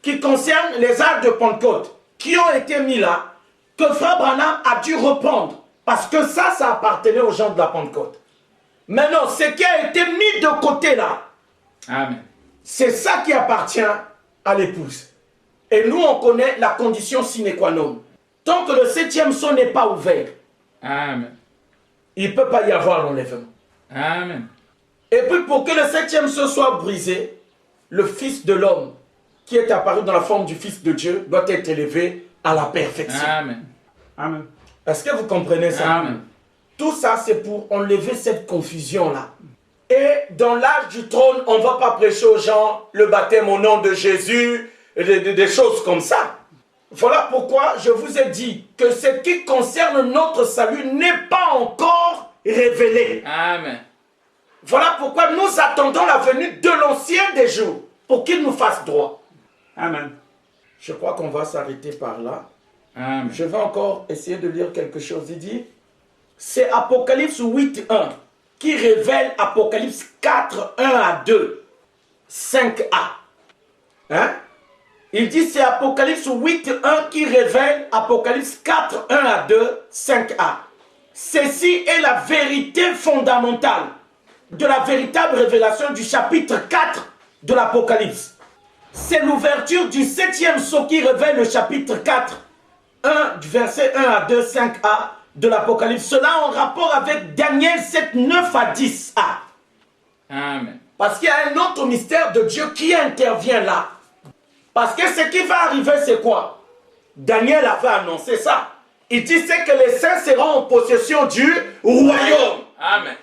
qui concernent les âges de Pentecôte, qui ont été mis là, que Frère Branham a dû reprendre, parce que ça appartenait aux gens de la Pentecôte. Maintenant, ce qui a été mis de côté là, Amen. c'est ça qui appartient à l'épouse. Et nous, on connaît la condition sine qua non. Tant que le 7e sceau n'est pas ouvert, Amen. il ne peut pas y avoir l'enlèvement. Amen. Et puis, pour que le 7e sceau soit brisé, le Fils de l'homme, qui est apparu dans la forme du Fils de Dieu, doit être élevé à la perfection. Amen. Amen. Est-ce que vous comprenez ça? Amen. Tout ça, c'est pour enlever cette confusion-là. Et dans l'âge du trône, on ne va pas prêcher aux gens le baptême au nom de Jésus, des choses comme ça. Voilà pourquoi je vous ai dit que ce qui concerne notre salut n'est pas encore révélé. Amen. Voilà pourquoi nous attendons la venue de l'ancien des jours pour qu'il nous fasse droit. Amen. Je crois qu'on va s'arrêter par là. Amen. Je vais encore essayer de lire quelque chose. Il dit, c'est Apocalypse 8.1 qui révèle Apocalypse 4, 1 à 2, 5a. Hein? Il dit, c'est Apocalypse 8.1 qui révèle Apocalypse 4, 1 à 2, 5a. Ceci est la vérité fondamentale de la véritable révélation du chapitre 4 de l'Apocalypse. C'est l'ouverture du 7e sceau qui révèle le chapitre 4, 1, du verset 1 à 2, 5a de l'Apocalypse. Cela en rapport avec Daniel 7, 9 à 10a. Amen. Parce qu'il y a un autre mystère de Dieu qui intervient là. Parce que ce qui va arriver, c'est quoi? Daniel avait annoncé ça. Il dit c'est que les saints seront en possession du royaume. Amen.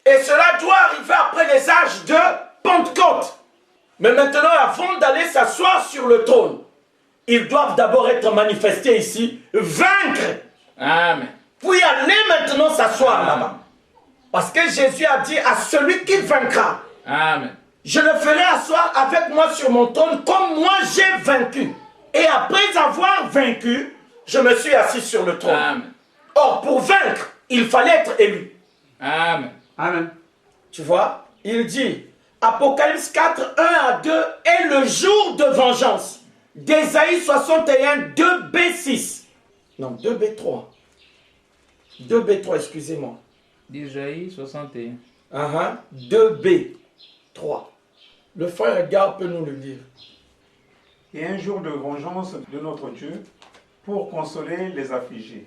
Et cela doit arriver après les âges de Pentecôte. Mais maintenant, avant d'aller s'asseoir sur le trône, ils doivent d'abord être manifestés ici, vaincre. Amen. Puis aller maintenant s'asseoir là-bas. Parce que Jésus a dit à celui qui vaincra, Amen. je le ferai asseoir avec moi sur mon trône comme moi j'ai vaincu. Et après avoir vaincu, je me suis assis sur le trône. Amen. Or, pour vaincre, il fallait être élu. Amen. Amen. Tu vois, il dit, Apocalypse 4, 1 à 2, est le jour de vengeance. D'Ésaïe 61, 2b6. Non, 2b3. 2b3, excusez-moi. D'Isaïe 61. 2b3. Le frère Edgar peut nous le lire. Et un jour de vengeance de notre Dieu pour consoler les affligés,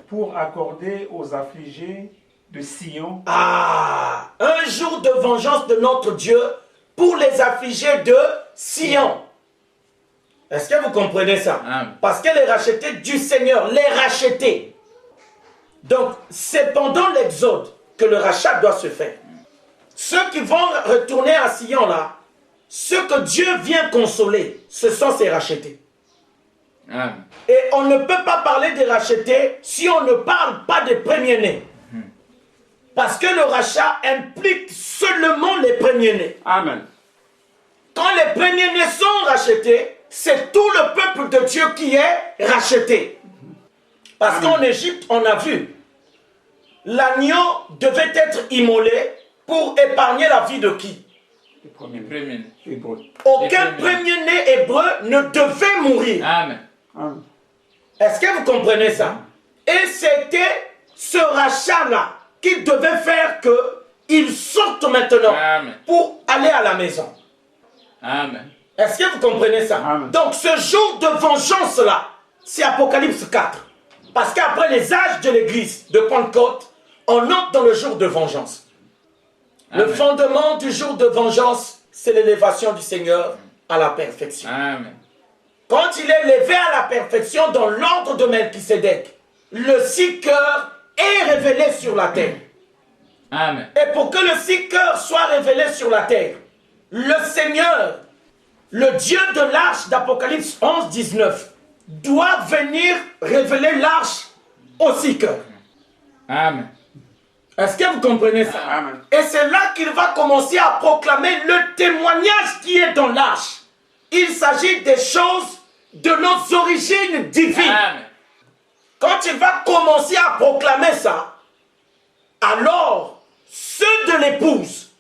pour accorder aux affligés de Sion. Ah, un jour de vengeance de notre Dieu pour les affligés de Sion. Est-ce que vous comprenez ça? Amen. Parce que les rachetés du Seigneur, les rachetés. Donc, c'est pendant l'exode que le rachat doit se faire. Ceux qui vont retourner à Sion là, ceux que Dieu vient consoler, ce sont ces rachetés. Amen. Et on ne peut pas parler des rachetés si on ne parle pas des premiers-nés. Parce que le rachat implique seulement les premiers-nés. Amen. Quand les premiers-nés sont rachetés, c'est tout le peuple de Dieu qui est racheté. Parce qu'en Égypte, on a vu, l'agneau devait être immolé pour épargner la vie de qui? Les premiers. Premier. Hébreux. Aucun Les premiers-nés. premier-né hébreu ne devait mourir. Amen. Amen. Est-ce que vous comprenez ça? Et c'était ce rachat-là qui devait faire qu'ils sortent maintenant Amen. pour aller à la maison. Amen. Est-ce que vous comprenez ça? Amen. Donc ce jour de vengeance-là, c'est Apocalypse 4. Parce qu'après les âges de l'église de Pentecôte, on entre dans le jour de vengeance. Le Amen. fondement du jour de vengeance, c'est l'élévation du Seigneur à la perfection. Amen. Quand il est élevé à la perfection dans l'ordre de Melchisédek, le six-cœurs est révélé sur la terre. Amen. Et pour que le six-cœurs soit révélé sur la terre, le Seigneur, le Dieu de l'arche d'Apocalypse 11, 19, doit venir révéler l'arche au six-cœurs. Amen. Est-ce que vous comprenez ça? Amen. Et c'est là qu'il va commencer à proclamer le témoignage qui est dans l'arche. Il s'agit des choses de nos origines divines. Amen. Quand il va commencer à proclamer ça, alors ceux de l'épouse,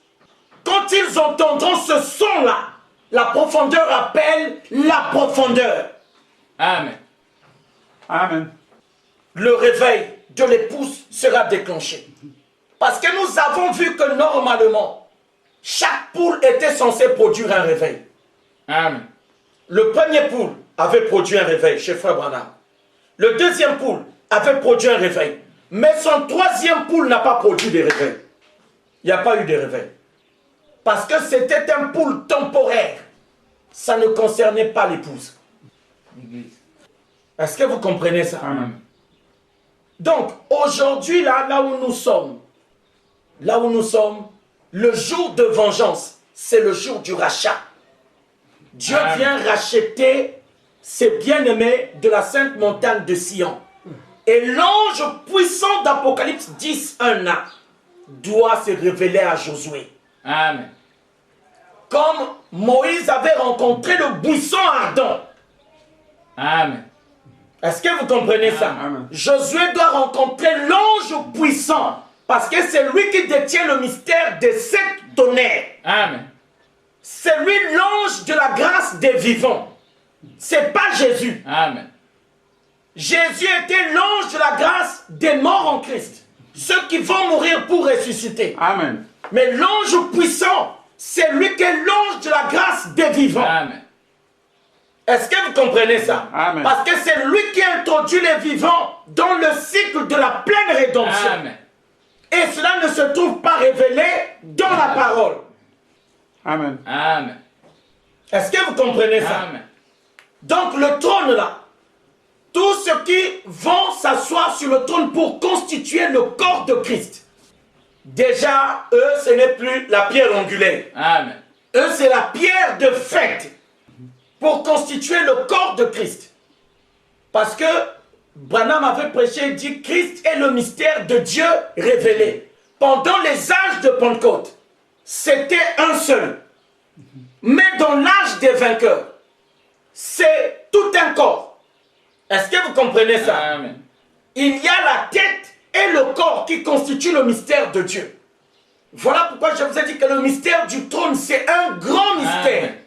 quand ils entendront ce son-là, la profondeur appelle la profondeur. Amen. Amen. Le réveil de l'épouse sera déclenché. Parce que nous avons vu que normalement, chaque poule était censée produire un réveil. Amen. Le premier poule avait produit un réveil chez Frère Branham. Le deuxième poule avait produit un réveil. Mais son troisième poule n'a pas produit de réveil. Il n'y a pas eu de réveil. Parce que c'était un poule temporaire. Ça ne concernait pas l'épouse. Église. Est-ce que vous comprenez ça? Amen. Donc, aujourd'hui, là où nous sommes, le jour de vengeance, c'est le jour du rachat. Dieu Amen. vient racheter ses bien-aimés de la sainte montagne de Sion. Et l'ange puissant d'Apocalypse 10, 1 doit se révéler à Josué. Amen. Comme Moïse avait rencontré le buisson ardent. Amen. Est-ce que vous comprenez ça? Amen. Josué doit rencontrer l'ange puissant. Parce que c'est lui qui détient le mystère des 7 tonnerres. Amen. C'est lui l'ange de la grâce des vivants. C'est pas Jésus. Amen. Jésus était l'ange de la grâce des morts en Christ. Ceux qui vont mourir pour ressusciter. Amen. Mais l'ange puissant, c'est lui qui est l'ange de la grâce des vivants. Amen. Est-ce que vous comprenez ça? Amen. Parce que c'est lui qui introduit les vivants dans le cycle de la pleine rédemption. Amen. Et cela ne se trouve pas révélé dans la parole. Amen. Amen. Est-ce que vous comprenez ça? Amen. Donc le trône là, tous ceux qui vont s'asseoir sur le trône pour constituer le corps de Christ, déjà, eux, ce n'est plus la pierre angulaire. Amen. Eux, c'est la pierre de fête pour constituer le corps de Christ. Parce que Branham avait prêché et dit Christ est le mystère de Dieu révélé. Pendant les âges de Pentecôte, c'était un seul. Mais dans l'âge des vainqueurs, c'est tout un corps. Est-ce que vous comprenez ça? Amen. Il y a la tête et le corps qui constituent le mystère de Dieu. Voilà pourquoi je vous ai dit que le mystère du trône, c'est un grand mystère. Amen.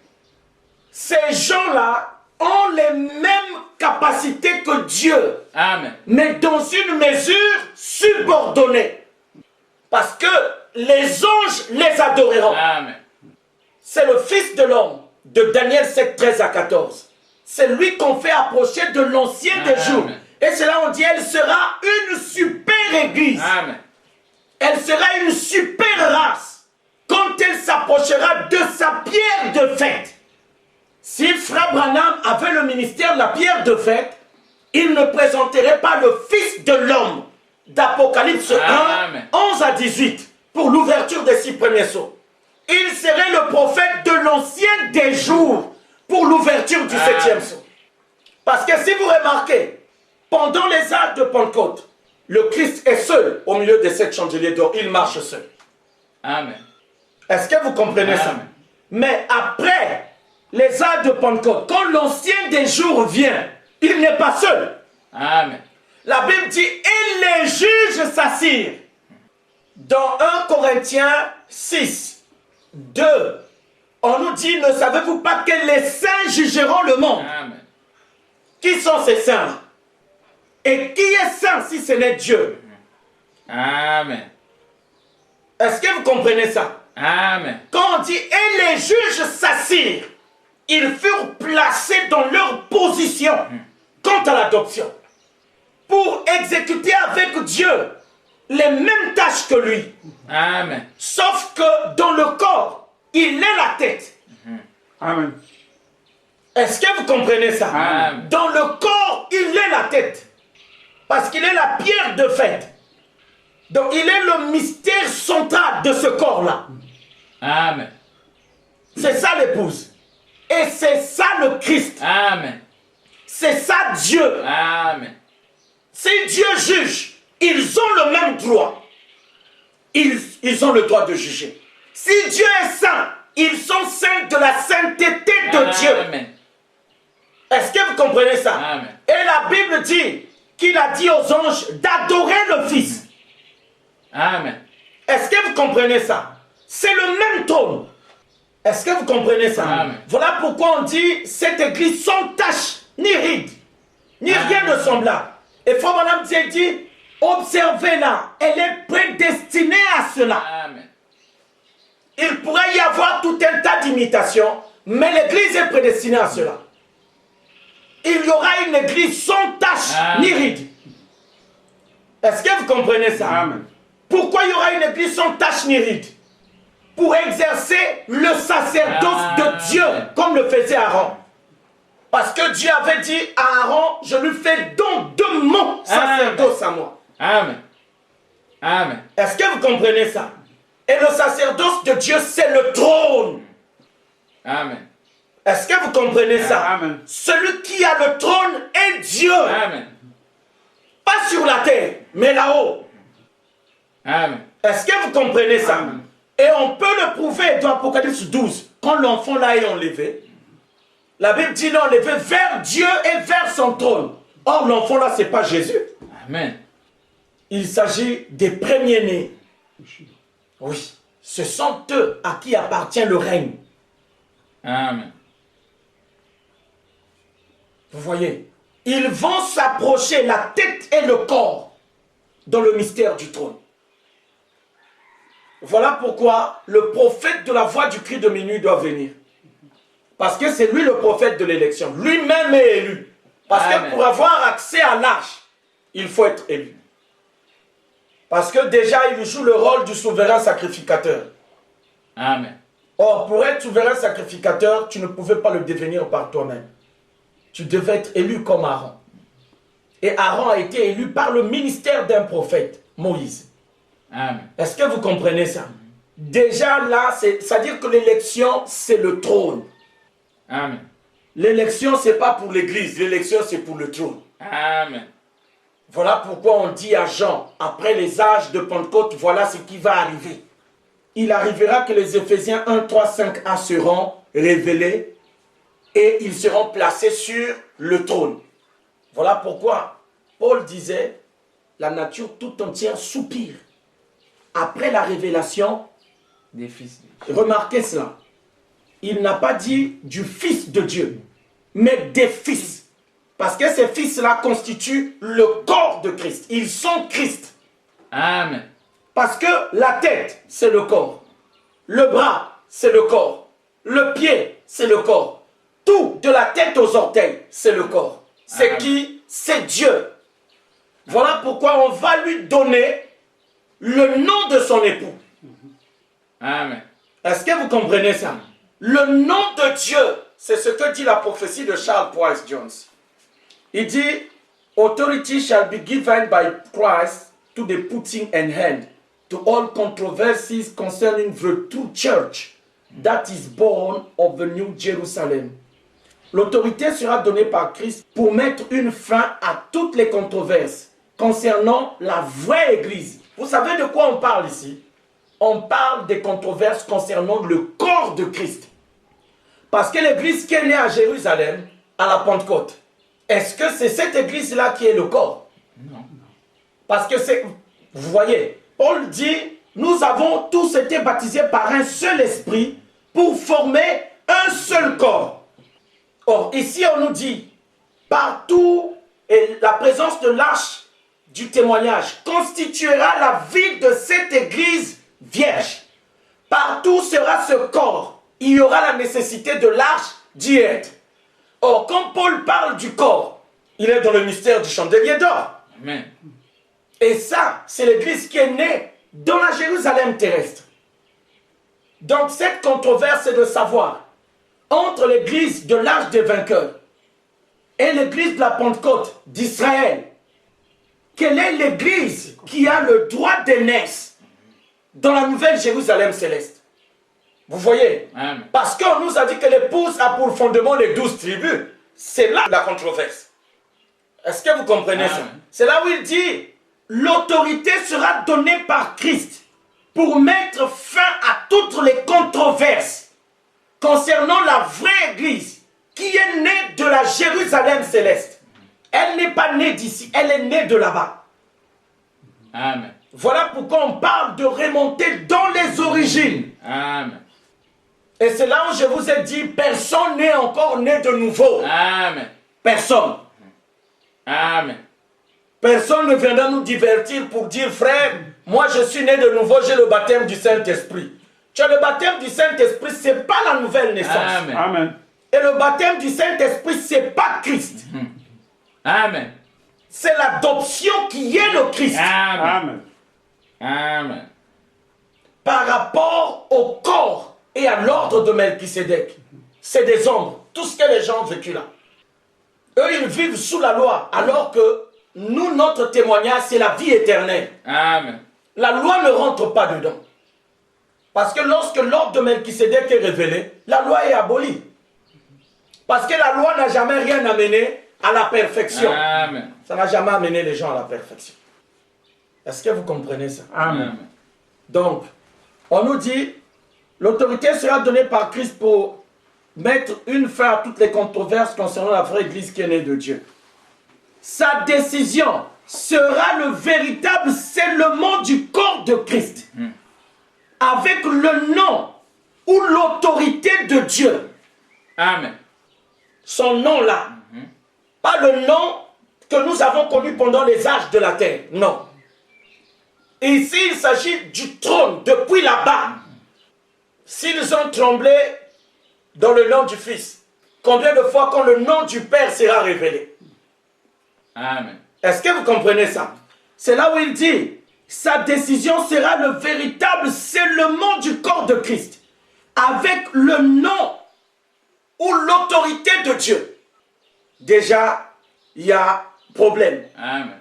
Ces gens-là ont les mêmes capacités que Dieu, Amen. mais dans une mesure subordonnée. Parce que les anges les adoreront. Amen. C'est le Fils de l'homme de Daniel 7, 13 à 14. C'est lui qu'on fait approcher de l'ancien des jours. Et c'est là on dit, elle sera une super église. Amen. Elle sera une super race quand elle s'approchera de sa pierre de fête. Si Frère Branham avait le ministère de la pierre de fête, il ne présenterait pas le Fils de l'homme d'Apocalypse 1, Amen. 11 à 18 pour l'ouverture des 6 premiers sceaux. Il serait le prophète de l'ancien des jours pour l'ouverture du 7e sceau. Parce que si vous remarquez, pendant les âges de Pentecôte, le Christ est seul au milieu des 7 chandeliers d'or. Il marche seul. Amen. Est-ce que vous comprenez ça? Amen. Mais après les âges de Pentecôte, quand l'ancien des jours vient, il n'est pas seul. Amen. La Bible dit, et les juges s'assirent. Dans 1 Corinthiens 6, 2, on nous dit, ne savez-vous pas que les saints jugeront le monde? Amen. Qui sont ces saints? Et qui est saint si ce n'est Dieu? Amen. Est-ce que vous comprenez ça? Amen. Quand on dit, et les juges s'assirent, ils furent placés dans leur position quant à l'adoption, pour exécuter avec Dieu les mêmes tâches que lui. Amen. Sauf que dans le corps, il est la tête. Amen. Est-ce que vous comprenez ça? Amen. Dans le corps, il est la tête. Parce qu'il est la pierre de fête. Donc il est le mystère central de ce corps-là. Amen. C'est ça l'épouse. Et c'est ça le Christ. Amen. C'est ça Dieu. Amen. Si Dieu juge, ils ont le même droit. Ils ont le droit de juger. Si Dieu est saint, ils sont saints de la sainteté de Dieu. Amen. Est-ce que vous comprenez ça? Amen. Et la Bible dit qu'il a dit aux anges d'adorer le Fils. Amen. Est-ce que vous comprenez ça? C'est le même trône. Est-ce que vous comprenez ça? Amen. Voilà pourquoi on dit cette église sans tache, ni ride, ni rien de semblable. Et Frère Branham dit, observez-la, elle est prédestinée à cela. Amen. Il pourrait y avoir tout un tas d'imitations, mais l'église est prédestinée à cela. Il y aura une église sans tache, Amen. ni ride. Est-ce que vous comprenez ça? Amen. Pourquoi il y aura une église sans tache ni ride? Pour exercer le sacerdoce de Dieu, comme le faisait Aaron. Parce que Dieu avait dit à Aaron, je lui fais don de mon sacerdoce à moi. Amen. Amen. Est-ce que vous comprenez ça? Et le sacerdoce de Dieu, c'est le trône. Amen. Est-ce que vous comprenez ça? Amen. Celui qui a le trône est Dieu. Amen. Pas sur la terre, mais là-haut. Amen. Est-ce que vous comprenez ça? Amen. Et on peut le prouver dans Apocalypse 12. Quand l'enfant là est enlevé, la Bible dit l'enlevé vers Dieu et vers son trône. Or, l'enfant là, ce n'est pas Jésus. Amen. Il s'agit des premiers-nés. Oui. Ce sont eux à qui appartient le règne. Amen. Vous voyez? Ils vont s'approcher, la tête et le corps, dans le mystère du trône. Voilà pourquoi le prophète de la voix du cri de minuit doit venir. Parce que c'est lui le prophète de l'élection. Lui-même est élu. Parce Amen. que pour avoir accès à l'arche, il faut être élu. Parce que déjà, il joue le rôle du souverain sacrificateur. Amen. Or, pour être souverain sacrificateur, tu ne pouvais pas le devenir par toi-même. Tu devais être élu comme Aaron. Et Aaron a été élu par le ministère d'un prophète, Moïse. Amen. Est-ce que vous comprenez ça? Déjà là, c'est-à-dire que l'élection, c'est le trône. Amen. L'élection, ce n'est pas pour l'église, l'élection, c'est pour le trône. Amen. Voilà pourquoi on dit à Jean, après les âges de Pentecôte, voilà ce qui va arriver. Il arrivera que les Éphésiens 1, 3, 5a seront révélés et ils seront placés sur le trône. Voilà pourquoi Paul disait, la nature tout entière soupire. Après la révélation, Des fils. remarquez cela, il n'a pas dit du Fils de Dieu, mais des fils. Parce que ces fils-là constituent le corps de Christ. Ils sont Christ. Amen. Parce que la tête, c'est le corps. Le bras, c'est le corps. Le pied, c'est le corps. Tout, de la tête aux orteils, c'est le corps. C'est qui? C'est Dieu. Voilà pourquoi on va lui donner le nom de son époux. Amen. Est-ce que vous comprenez ça? Le nom de Dieu, c'est ce que dit la prophétie de Charles Price Jones. Il dit, authority shall be given by Christ to the putting an hand to all controversies concerning the true church that is born of the New Jerusalem. L'autorité sera donnée par Christ pour mettre une fin à toutes les controverses concernant la vraie Église. Vous savez de quoi on parle ici? On parle des controverses concernant le corps de Christ. Parce que l'Église qui est née à Jérusalem, à la Pentecôte, est-ce que c'est cette Église-là qui est le corps? Non. Parce que c'est... Vous voyez, Paul dit, nous avons tous été baptisés par un seul esprit pour former un seul corps. Or, ici on nous dit, partout, et la présence de l'arche du témoignage constituera la vie de cette Église vierge. Partout sera ce corps. Il y aura la nécessité de l'arche d'y être. Or, quand Paul parle du corps, il est dans le mystère du chandelier d'or. Amen. Et ça, c'est l'église qui est née dans la Jérusalem terrestre. Donc, cette controverse est de savoir, entre l'église de l'Arche des vainqueurs et l'église de la Pentecôte d'Israël, quelle est l'église qui a le droit d'aînesse dans la nouvelle Jérusalem céleste? Vous voyez? Amen. Parce qu'on nous a dit que l'épouse a pour fondement les 12 tribus. C'est là la controverse. Est-ce que vous comprenez ça? C'est là où il dit, l'autorité sera donnée par Christ pour mettre fin à toutes les controverses concernant la vraie Église qui est née de la Jérusalem céleste. Elle n'est pas née d'ici, elle est née de là-bas. Amen. Voilà pourquoi on parle de remonter dans les origines. Amen. Et c'est là où je vous ai dit, personne n'est encore né de nouveau. Amen. Personne. Amen. Personne ne viendra nous divertir pour dire, frère, moi je suis né de nouveau, j'ai le baptême du Saint-Esprit. Tu as le baptême du Saint-Esprit, ce n'est pas la nouvelle naissance. Amen. Amen. Et le baptême du Saint-Esprit, ce n'est pas Christ. Amen. C'est l'adoption qui est le Christ. Amen. Amen. Amen. Par rapport au corps et à l'ordre de Melchisédek. C'est des ombres. Tout ce que les gens ont vécu là. Eux, ils vivent sous la loi, alors que nous, notre témoignage, c'est la vie éternelle. Amen. La loi ne rentre pas dedans. Parce que lorsque l'ordre de Melchisédek est révélé, la loi est abolie. Parce que la loi n'a jamais rien amené à la perfection. Amen. Ça n'a jamais amené les gens à la perfection. Est-ce que vous comprenez ça? Amen. Donc, on nous dit, l'autorité sera donnée par Christ pour mettre une fin à toutes les controverses concernant la vraie Église qui est née de Dieu. Sa décision sera le véritable scellement du corps de Christ. Avec le nom ou l'autorité de Dieu. Amen. Son nom là. Pas le nom que nous avons connu pendant les âges de la terre. Non. Ici, il s'agit du trône depuis là-bas. S'ils ont tremblé dans le nom du Fils, combien de fois quand le nom du Père sera révélé? Amen. Est-ce que vous comprenez ça? C'est là où il dit, sa décision sera le véritable scellement du corps de Christ. avec le nom ou l'autorité de Dieu, déjà, il y a problème. Amen.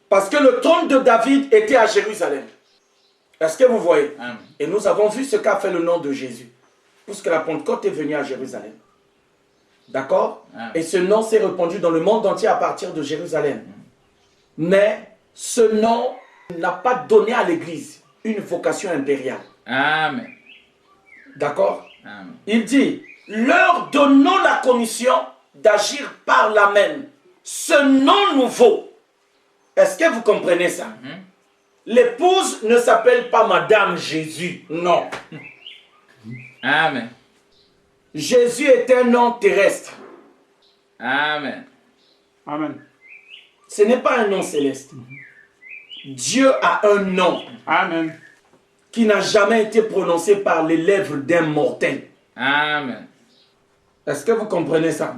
Parce que le trône de David était à Jérusalem. Est-ce que vous voyez? Amen. Et nous avons vu ce qu'a fait le nom de Jésus. Puisque la Pentecôte est venue à Jérusalem. D'accord? Et ce nom s'est répandu dans le monde entier à partir de Jérusalem. Mais ce nom n'a pas donné à l'Église une vocation impériale. Amen. D'accord? Amen. Il dit, leur donnons la commission d'agir par la même. Ce nom nouveau. Est-ce que vous comprenez ça? L'épouse ne s'appelle pas Madame Jésus. Non. Amen. Jésus est un nom terrestre. Amen. Amen. Ce n'est pas un nom céleste. Dieu a un nom Amen. qui n'a jamais été prononcé par les lèvres d'un mortel. Amen. Est-ce que vous comprenez ça?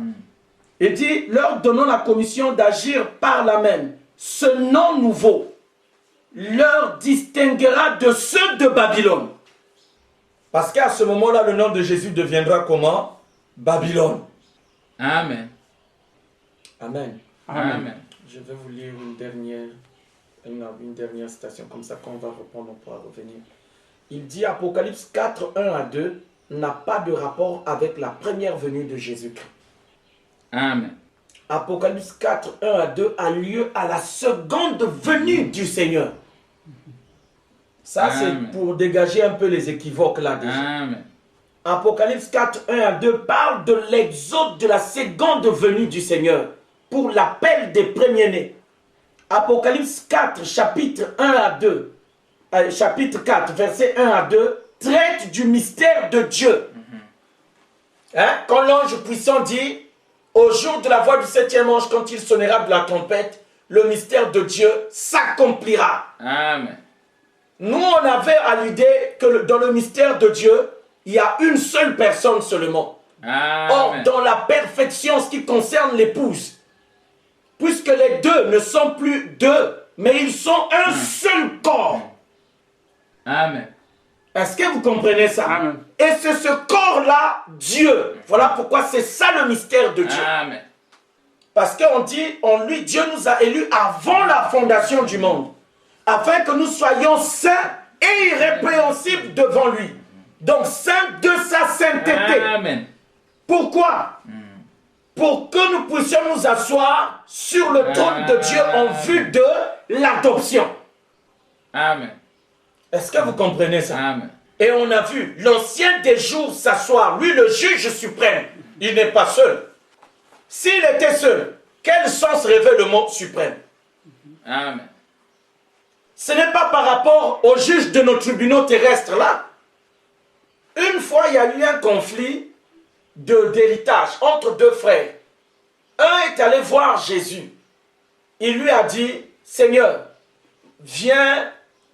Il dit, leur donnons la commission d'agir par la même. Ce nom nouveau leur distinguera de ceux de Babylone. Parce qu'à ce moment-là, le nom de Jésus deviendra comment? Babylone. Amen. Amen. Amen. Je vais vous lire une dernière citation, comme ça quand on va reprendre, on pourra revenir. Il dit, Apocalypse 4, 1 à 2, n'a pas de rapport avec la première venue de Jésus-Christ. Amen. Apocalypse 4, 1 à 2 a lieu à la seconde venue du Seigneur. Ça, c'est pour dégager un peu les équivoques là déjà. Amen. Apocalypse 4, 1 à 2 parle de l'exode de la seconde venue du Seigneur pour l'appel des premiers-nés. Apocalypse 4, chapitre 1 à 2, chapitre 4, verset 1 à 2, traite du mystère de Dieu. Hein? Quand l'ange puissant dit, au jour de la voix du septième ange, quand il sonnera de la trompette, le mystère de Dieu s'accomplira. Amen. Nous, on avait à l'idée que dans le mystère de Dieu, il y a une seule personne seulement. Amen. Or, dans la perfection, ce qui concerne l'épouse, puisque les deux ne sont plus deux, mais ils sont un seul corps. Amen. Est-ce que vous comprenez ça? Amen. Et c'est ce corps-là, Dieu. Voilà pourquoi c'est ça le mystère de Dieu. Amen. Parce qu'on dit, en lui, Dieu nous a élus avant la fondation du monde, afin que nous soyons saints et irrépréhensibles devant lui. Donc, saints de sa sainteté. Amen. Pourquoi? Pour que nous puissions nous asseoir sur le trône de Dieu en vue de l'adoption. Amen. Est-ce que vous comprenez ça? Amen. Et on a vu l'ancien des jours s'asseoir, lui le juge suprême. Il n'est pas seul. S'il était seul, quel sens revêt le mot suprême? Amen. Ce n'est pas par rapport aux juges de nos tribunaux terrestres là. Une fois, il y a eu un conflit d'héritage entre deux frères. Un est allé voir Jésus. Il lui a dit, Seigneur, viens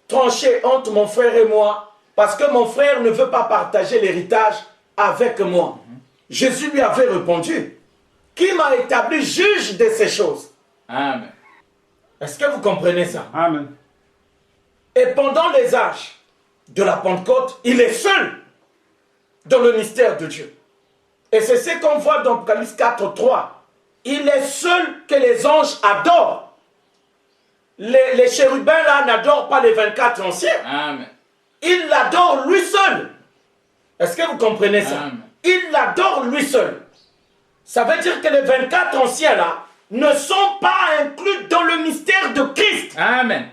trancher entre mon frère et moi, parce que mon frère ne veut pas partager l'héritage avec moi. Jésus lui avait répondu, qui m'a établi juge de ces choses? Amen. Est-ce que vous comprenez ça? Amen. Et pendant les âges de la Pentecôte, il est seul dans le mystère de Dieu. Et c'est ce qu'on voit dans Apocalypse 4, 3. Il est seul que les anges adorent. Les chérubins là n'adorent pas les 24 anciens. Amen. Il l'adore lui seul. Est-ce que vous comprenez ça? Amen. Il l'adore lui seul. Ça veut dire que les 24 anciens là ne sont pas inclus dans le mystère de Christ. Amen.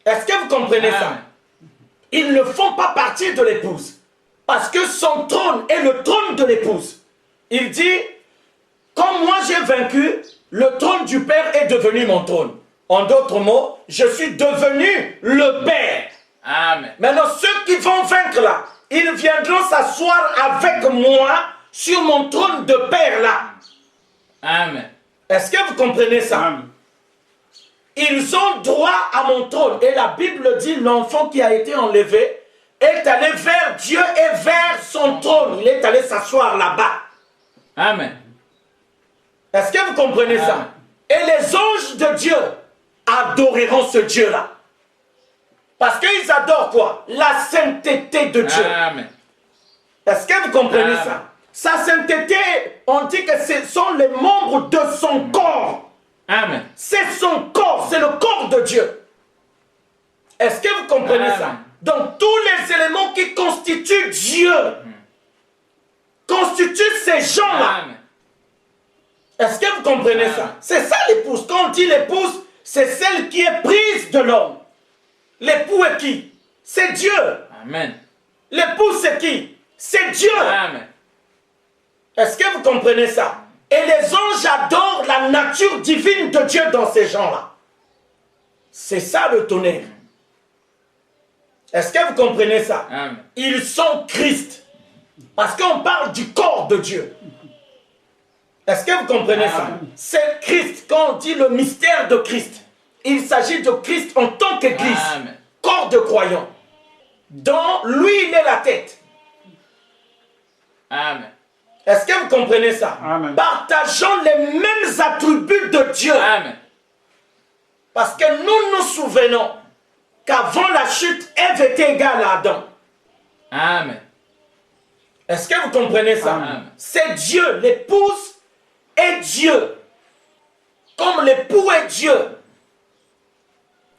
Est-ce que vous comprenez ça? Amen. Ils ne font pas partie de l'épouse. Parce que son trône est le trône de l'épouse. Il dit, comme moi j'ai vaincu, le trône du Père est devenu mon trône. En d'autres mots, je suis devenu le Père. Amen. Maintenant, ceux qui vont vaincre là, ils viendront s'asseoir avec moi sur mon trône de Père là. Amen. Est-ce que vous comprenez ça? Amen. Ils ont droit à mon trône. Et la Bible dit, l'enfant qui a été enlevé est allé vers Dieu et vers son trône. Il est allé s'asseoir là-bas. Amen. Est-ce que vous comprenez ça? Et les anges de Dieu adoreront ce Dieu-là. Parce qu'ils adorent quoi? La sainteté de Dieu. Amen. Est-ce que vous comprenez Amen. ça? Sa sainteté, on dit que ce sont les membres de son corps. Amen. C'est son corps, c'est le corps de Dieu. Est-ce que vous comprenez Amen. ça? Donc tous les éléments qui constituent Dieu, constituent ces gens-là. Amen. Est-ce que vous comprenez Amen. ça? C'est ça l'épouse. Quand on dit l'épouse, c'est celle qui est prise de l'homme. L'époux est qui? C'est Dieu. Amen. L'épouse c'est qui? C'est Dieu. Amen. Est-ce que vous comprenez ça? Et les anges adorent la nature divine de Dieu dans ces gens-là. C'est ça le tonnerre. Est-ce que vous comprenez ça? Amen. Ils sont Christ. Parce qu'on parle du corps de Dieu. Est-ce que vous comprenez ça? Amen. C'est Christ. Quand on dit le mystère de Christ, il s'agit de Christ en tant qu'Église. Amen. Corps de croyants. Dans lui, il est la tête. Amen. Est-ce que vous comprenez ça? Amen. Partageons les mêmes attributs de Dieu. Amen. Parce que nous nous souvenons qu'avant la chute, Ève était égale à Adam. Amen. Est-ce que vous comprenez ça? Amen. C'est Dieu. L'épouse est Dieu. Comme l'époux est Dieu.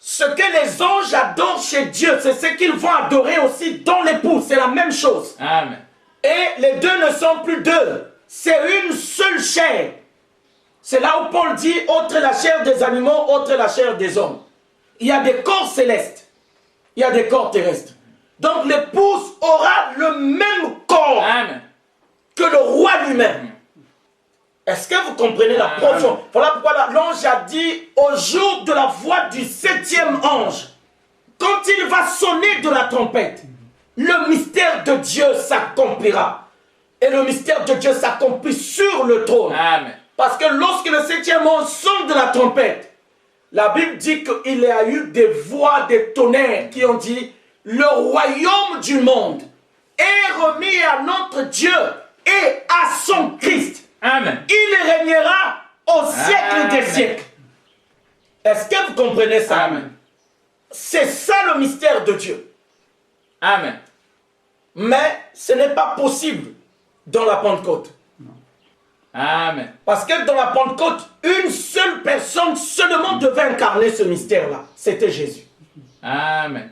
Ce que les anges adorent chez Dieu, c'est ce qu'ils vont adorer aussi dans l'époux. C'est la même chose. Amen. Et les deux ne sont plus deux. C'est une seule chair. C'est là où Paul dit, autre la chair des animaux, autre la chair des hommes. Il y a des corps célestes. Il y a des corps terrestres. Donc l'épouse aura le même corps Amen. que le roi lui-même. Est-ce que vous comprenez la profondeur? Voilà pourquoi l'ange a dit au jour de la voix du 7e ange, quand il va sonner de la trompette, le mystère de Dieu s'accomplira. Et le mystère de Dieu s'accomplit sur le trône. Amen. Parce que lorsque le 7e ange sonne de la trompette, la Bible dit qu'il y a eu des voix, des tonnerres qui ont dit « Le royaume du monde est remis à notre Dieu et à son Christ. Amen. Il régnera au siècle Amen. des siècles. » Est-ce que vous comprenez ça? Amen. C'est ça le mystère de Dieu. Amen. Mais ce n'est pas possible dans la Pentecôte. Amen. Parce que dans la Pentecôte, une seule personne seulement devait incarner ce mystère-là. C'était Jésus. Amen.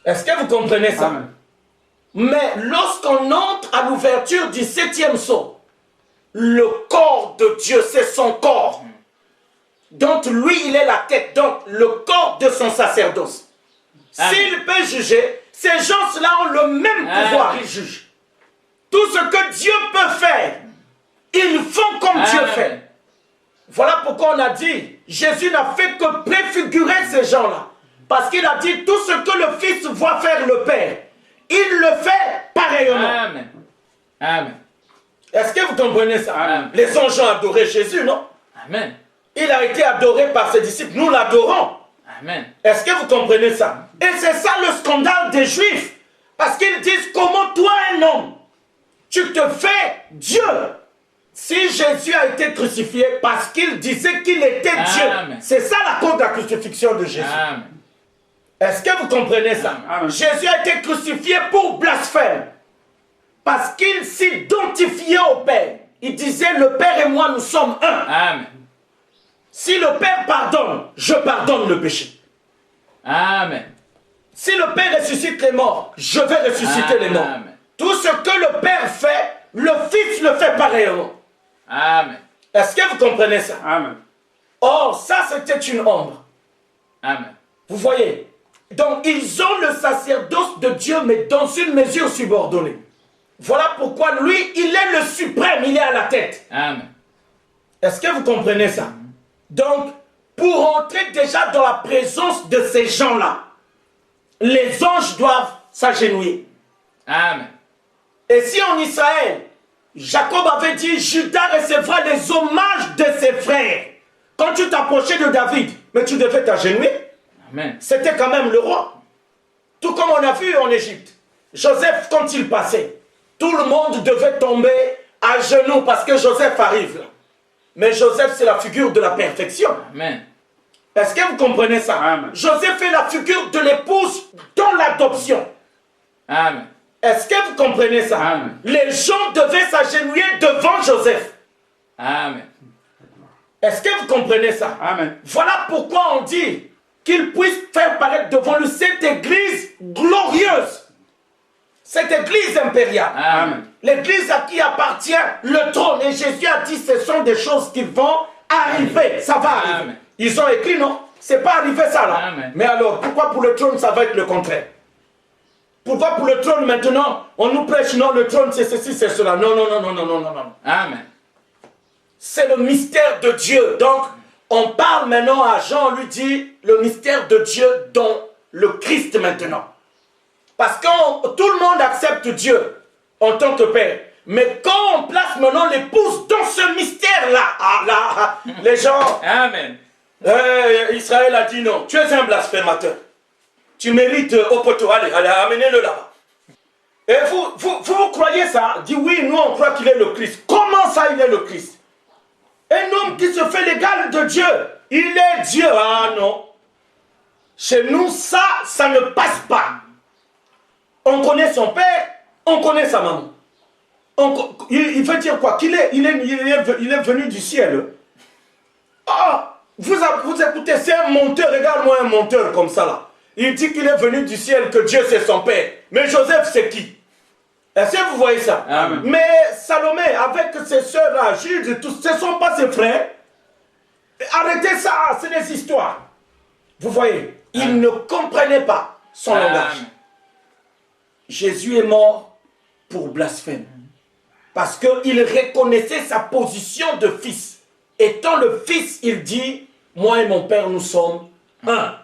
Est-ce que vous comprenez ça? Amen. Mais lorsqu'on entre à l'ouverture du 7e sceau, le corps de Dieu, c'est son corps. Donc lui, il est la tête. Donc le corps de son sacerdoce. Amen. S'il peut juger, ces gens-là ont le même pouvoir. Amen. Ils jugent. Tout ce que Dieu peut faire, ils font comme Dieu Amen. fait. Voilà pourquoi on a dit, Jésus n'a fait que préfigurer ces gens-là. Parce qu'il a dit, tout ce que le Fils voit faire le Père, il le fait pareillement. Amen. Amen. Est-ce que vous comprenez ça? Amen. Les anges ont adoré Jésus, non? Amen. Il a été adoré par ses disciples, nous l'adorons. Amen. Est-ce que vous comprenez ça? Et c'est ça le scandale des Juifs. Parce qu'ils disent, comment toi, un homme, tu te fais Dieu? Si Jésus a été crucifié parce qu'il disait qu'il était Dieu, Amen. c'est ça la cause de la crucifixion de Jésus. Amen. Est-ce que vous comprenez ça? Amen. Jésus a été crucifié pour blasphème. Parce qu'il s'identifiait au Père. Il disait, le Père et moi, nous sommes un. Amen. Si le Père pardonne, je pardonne le péché. Amen. Si le Père ressuscite les morts, je vais ressusciter les morts. Amen. Tout ce que le Père fait, le Fils le fait pareillement. Amen. Est-ce que vous comprenez ça? Amen. Or, ça c'était une ombre. Amen. Vous voyez? Donc, ils ont le sacerdoce de Dieu, mais dans une mesure subordonnée. Voilà pourquoi lui, il est le suprême, il est à la tête. Amen. Est-ce que vous comprenez ça? Donc, pour entrer déjà dans la présence de ces gens-là, les anges doivent s'agenouiller. Amen. Et si en Israël, Jacob avait dit, Judas recevra les hommages de ses frères. Quand tu t'approchais de David, mais tu devais t'agenouiller. Amen. C'était quand même le roi. Tout comme on a vu en Égypte. Joseph, quand il passait, tout le monde devait tomber à genoux parce que Joseph arrive là. Mais Joseph, c'est la figure de la perfection. Amen. Est-ce que vous comprenez ça? Amen. Joseph est la figure de l'épouse dans l'adoption. Amen. Est-ce que vous comprenez ça? Amen. Les gens devaient s'agenouiller devant Joseph. Amen. Est-ce que vous comprenez ça? Amen. Voilà pourquoi on dit qu'il puisse faire paraître devant lui cette église glorieuse. Cette église impériale. Amen. L'église à qui appartient le trône. Et Jésus a dit ce sont des choses qui vont arriver. Ça va arriver. Amen. Ils ont écrit non? C'est pas arrivé ça là. Amen. Mais alors, pourquoi pour le trône ça va être le contraire? Pourquoi pour le trône maintenant on nous prêche non, le trône c'est ceci, c'est cela? Non, non, non, non, non, non, non, non. Amen. C'est C'est le mystère de Dieu. Donc, on parle maintenant à Jean, on lui dit le mystère de Dieu dans le Christ maintenant. Parce que tout le monde accepte Dieu en tant que Père. Mais quand on place maintenant l'épouse dans ce mystère-là, ah là, les gens, Amen. Israël a dit non, tu es un blasphémateur. Tu mérites au poteau, allez, amenez-le là-bas. Et vous croyez ça? Dit oui, nous on croit qu'il est le Christ. Comment ça il est le Christ? Un homme qui se fait l'égal de Dieu. Il est Dieu. Ah non. Chez nous, ça ne passe pas. On connaît son père, on connaît sa maman. Il veut dire quoi? Qu'il est venu du ciel. Ah, vous écoutez, c'est un menteur. Regarde-moi un menteur comme ça là. Il dit qu'il est venu du ciel, que Dieu c'est son père. Mais Joseph c'est qui? Est-ce que vous voyez ça? Amen. Mais Salomé, avec ses soeurs, Jude, tous, ce ne sont pas ses frères. Arrêtez ça, c'est des histoires. Vous voyez, ils ne comprenaient pas son langage. Jésus est mort pour blasphème. Parce qu'il reconnaissait sa position de fils. Étant le fils, il dit, moi et mon père, nous sommes un.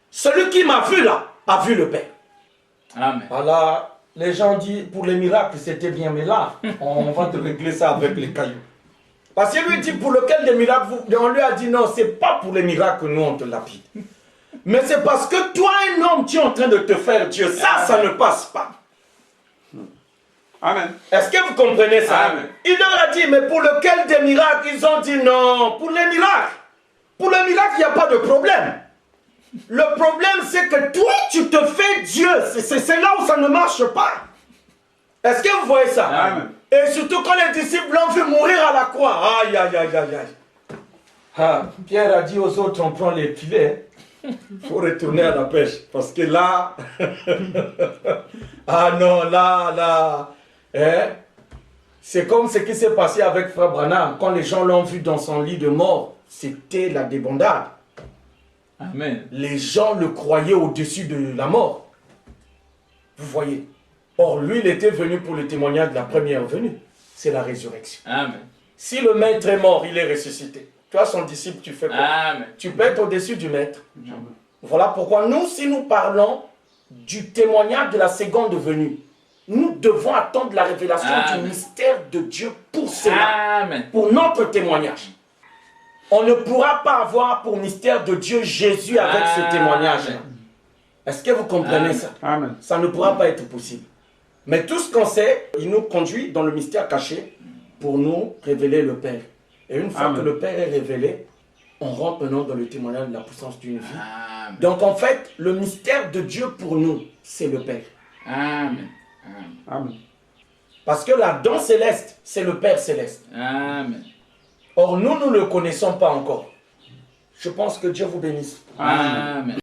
Celui qui m'a vu là, a vu le père. Amen. Voilà. Les gens disent, pour les miracles, c'était bien, mais là, on va te régler ça avec les cailloux. Parce qu'il lui dit, pour lequel des miracles, on lui a dit, non, c'est pas pour les miracles que nous, on te lapide. Mais c'est parce que toi, un homme, tu es en train de te faire Dieu. Ça ne passe pas. Amen. Est-ce que vous comprenez ça? Amen. Il leur a dit, mais pour lequel des miracles? Ils ont dit, non, pour les miracles. Pour les miracles, il n'y a pas de problème. Le problème, c'est que toi, tu te fais Dieu. C'est là où ça ne marche pas. Est-ce que vous voyez ça? Amen. Et surtout quand les disciples l'ont vu mourir à la croix. Aïe, aïe, aïe, aïe, aïe. Ah, Pierre a dit aux autres, on prend les filets. Il faut retourner à la pêche. Parce que là... ah non, là... Hein? C'est comme ce qui s'est passé avec Frère Branham. Quand les gens l'ont vu dans son lit de mort, c'était la débandade. Amen. Les gens le croyaient au-dessus de la mort. Vous voyez. Or, lui, il était venu pour le témoignage de la première venue. C'est la résurrection. Amen. Si le maître est mort, il est ressuscité. Toi, son disciple, tu fais quoi? Amen. Tu peux être au-dessus du maître. Voilà pourquoi nous, si nous parlons du témoignage de la seconde venue, nous devons attendre la révélation Amen. du mystère de Dieu pour cela, Amen. pour notre témoignage. On ne pourra pas avoir pour mystère de Dieu Jésus avec ce Amen. témoignage. Est-ce que vous comprenez Amen. ça? Amen. Ça ne pourra pas être possible. Mais tout ce qu'on sait, il nous conduit dans le mystère caché pour nous révéler le Père. Et une fois Amen. que le Père est révélé, on rentre maintenant dans le témoignage de la puissance d'une vie. Amen. Donc en fait, le mystère de Dieu pour nous, c'est le Père. Amen. Amen. Parce que la danse céleste, c'est le Père céleste. Amen. Or nous ne le connaissons pas encore. Je pense que Dieu vous bénisse. Amen.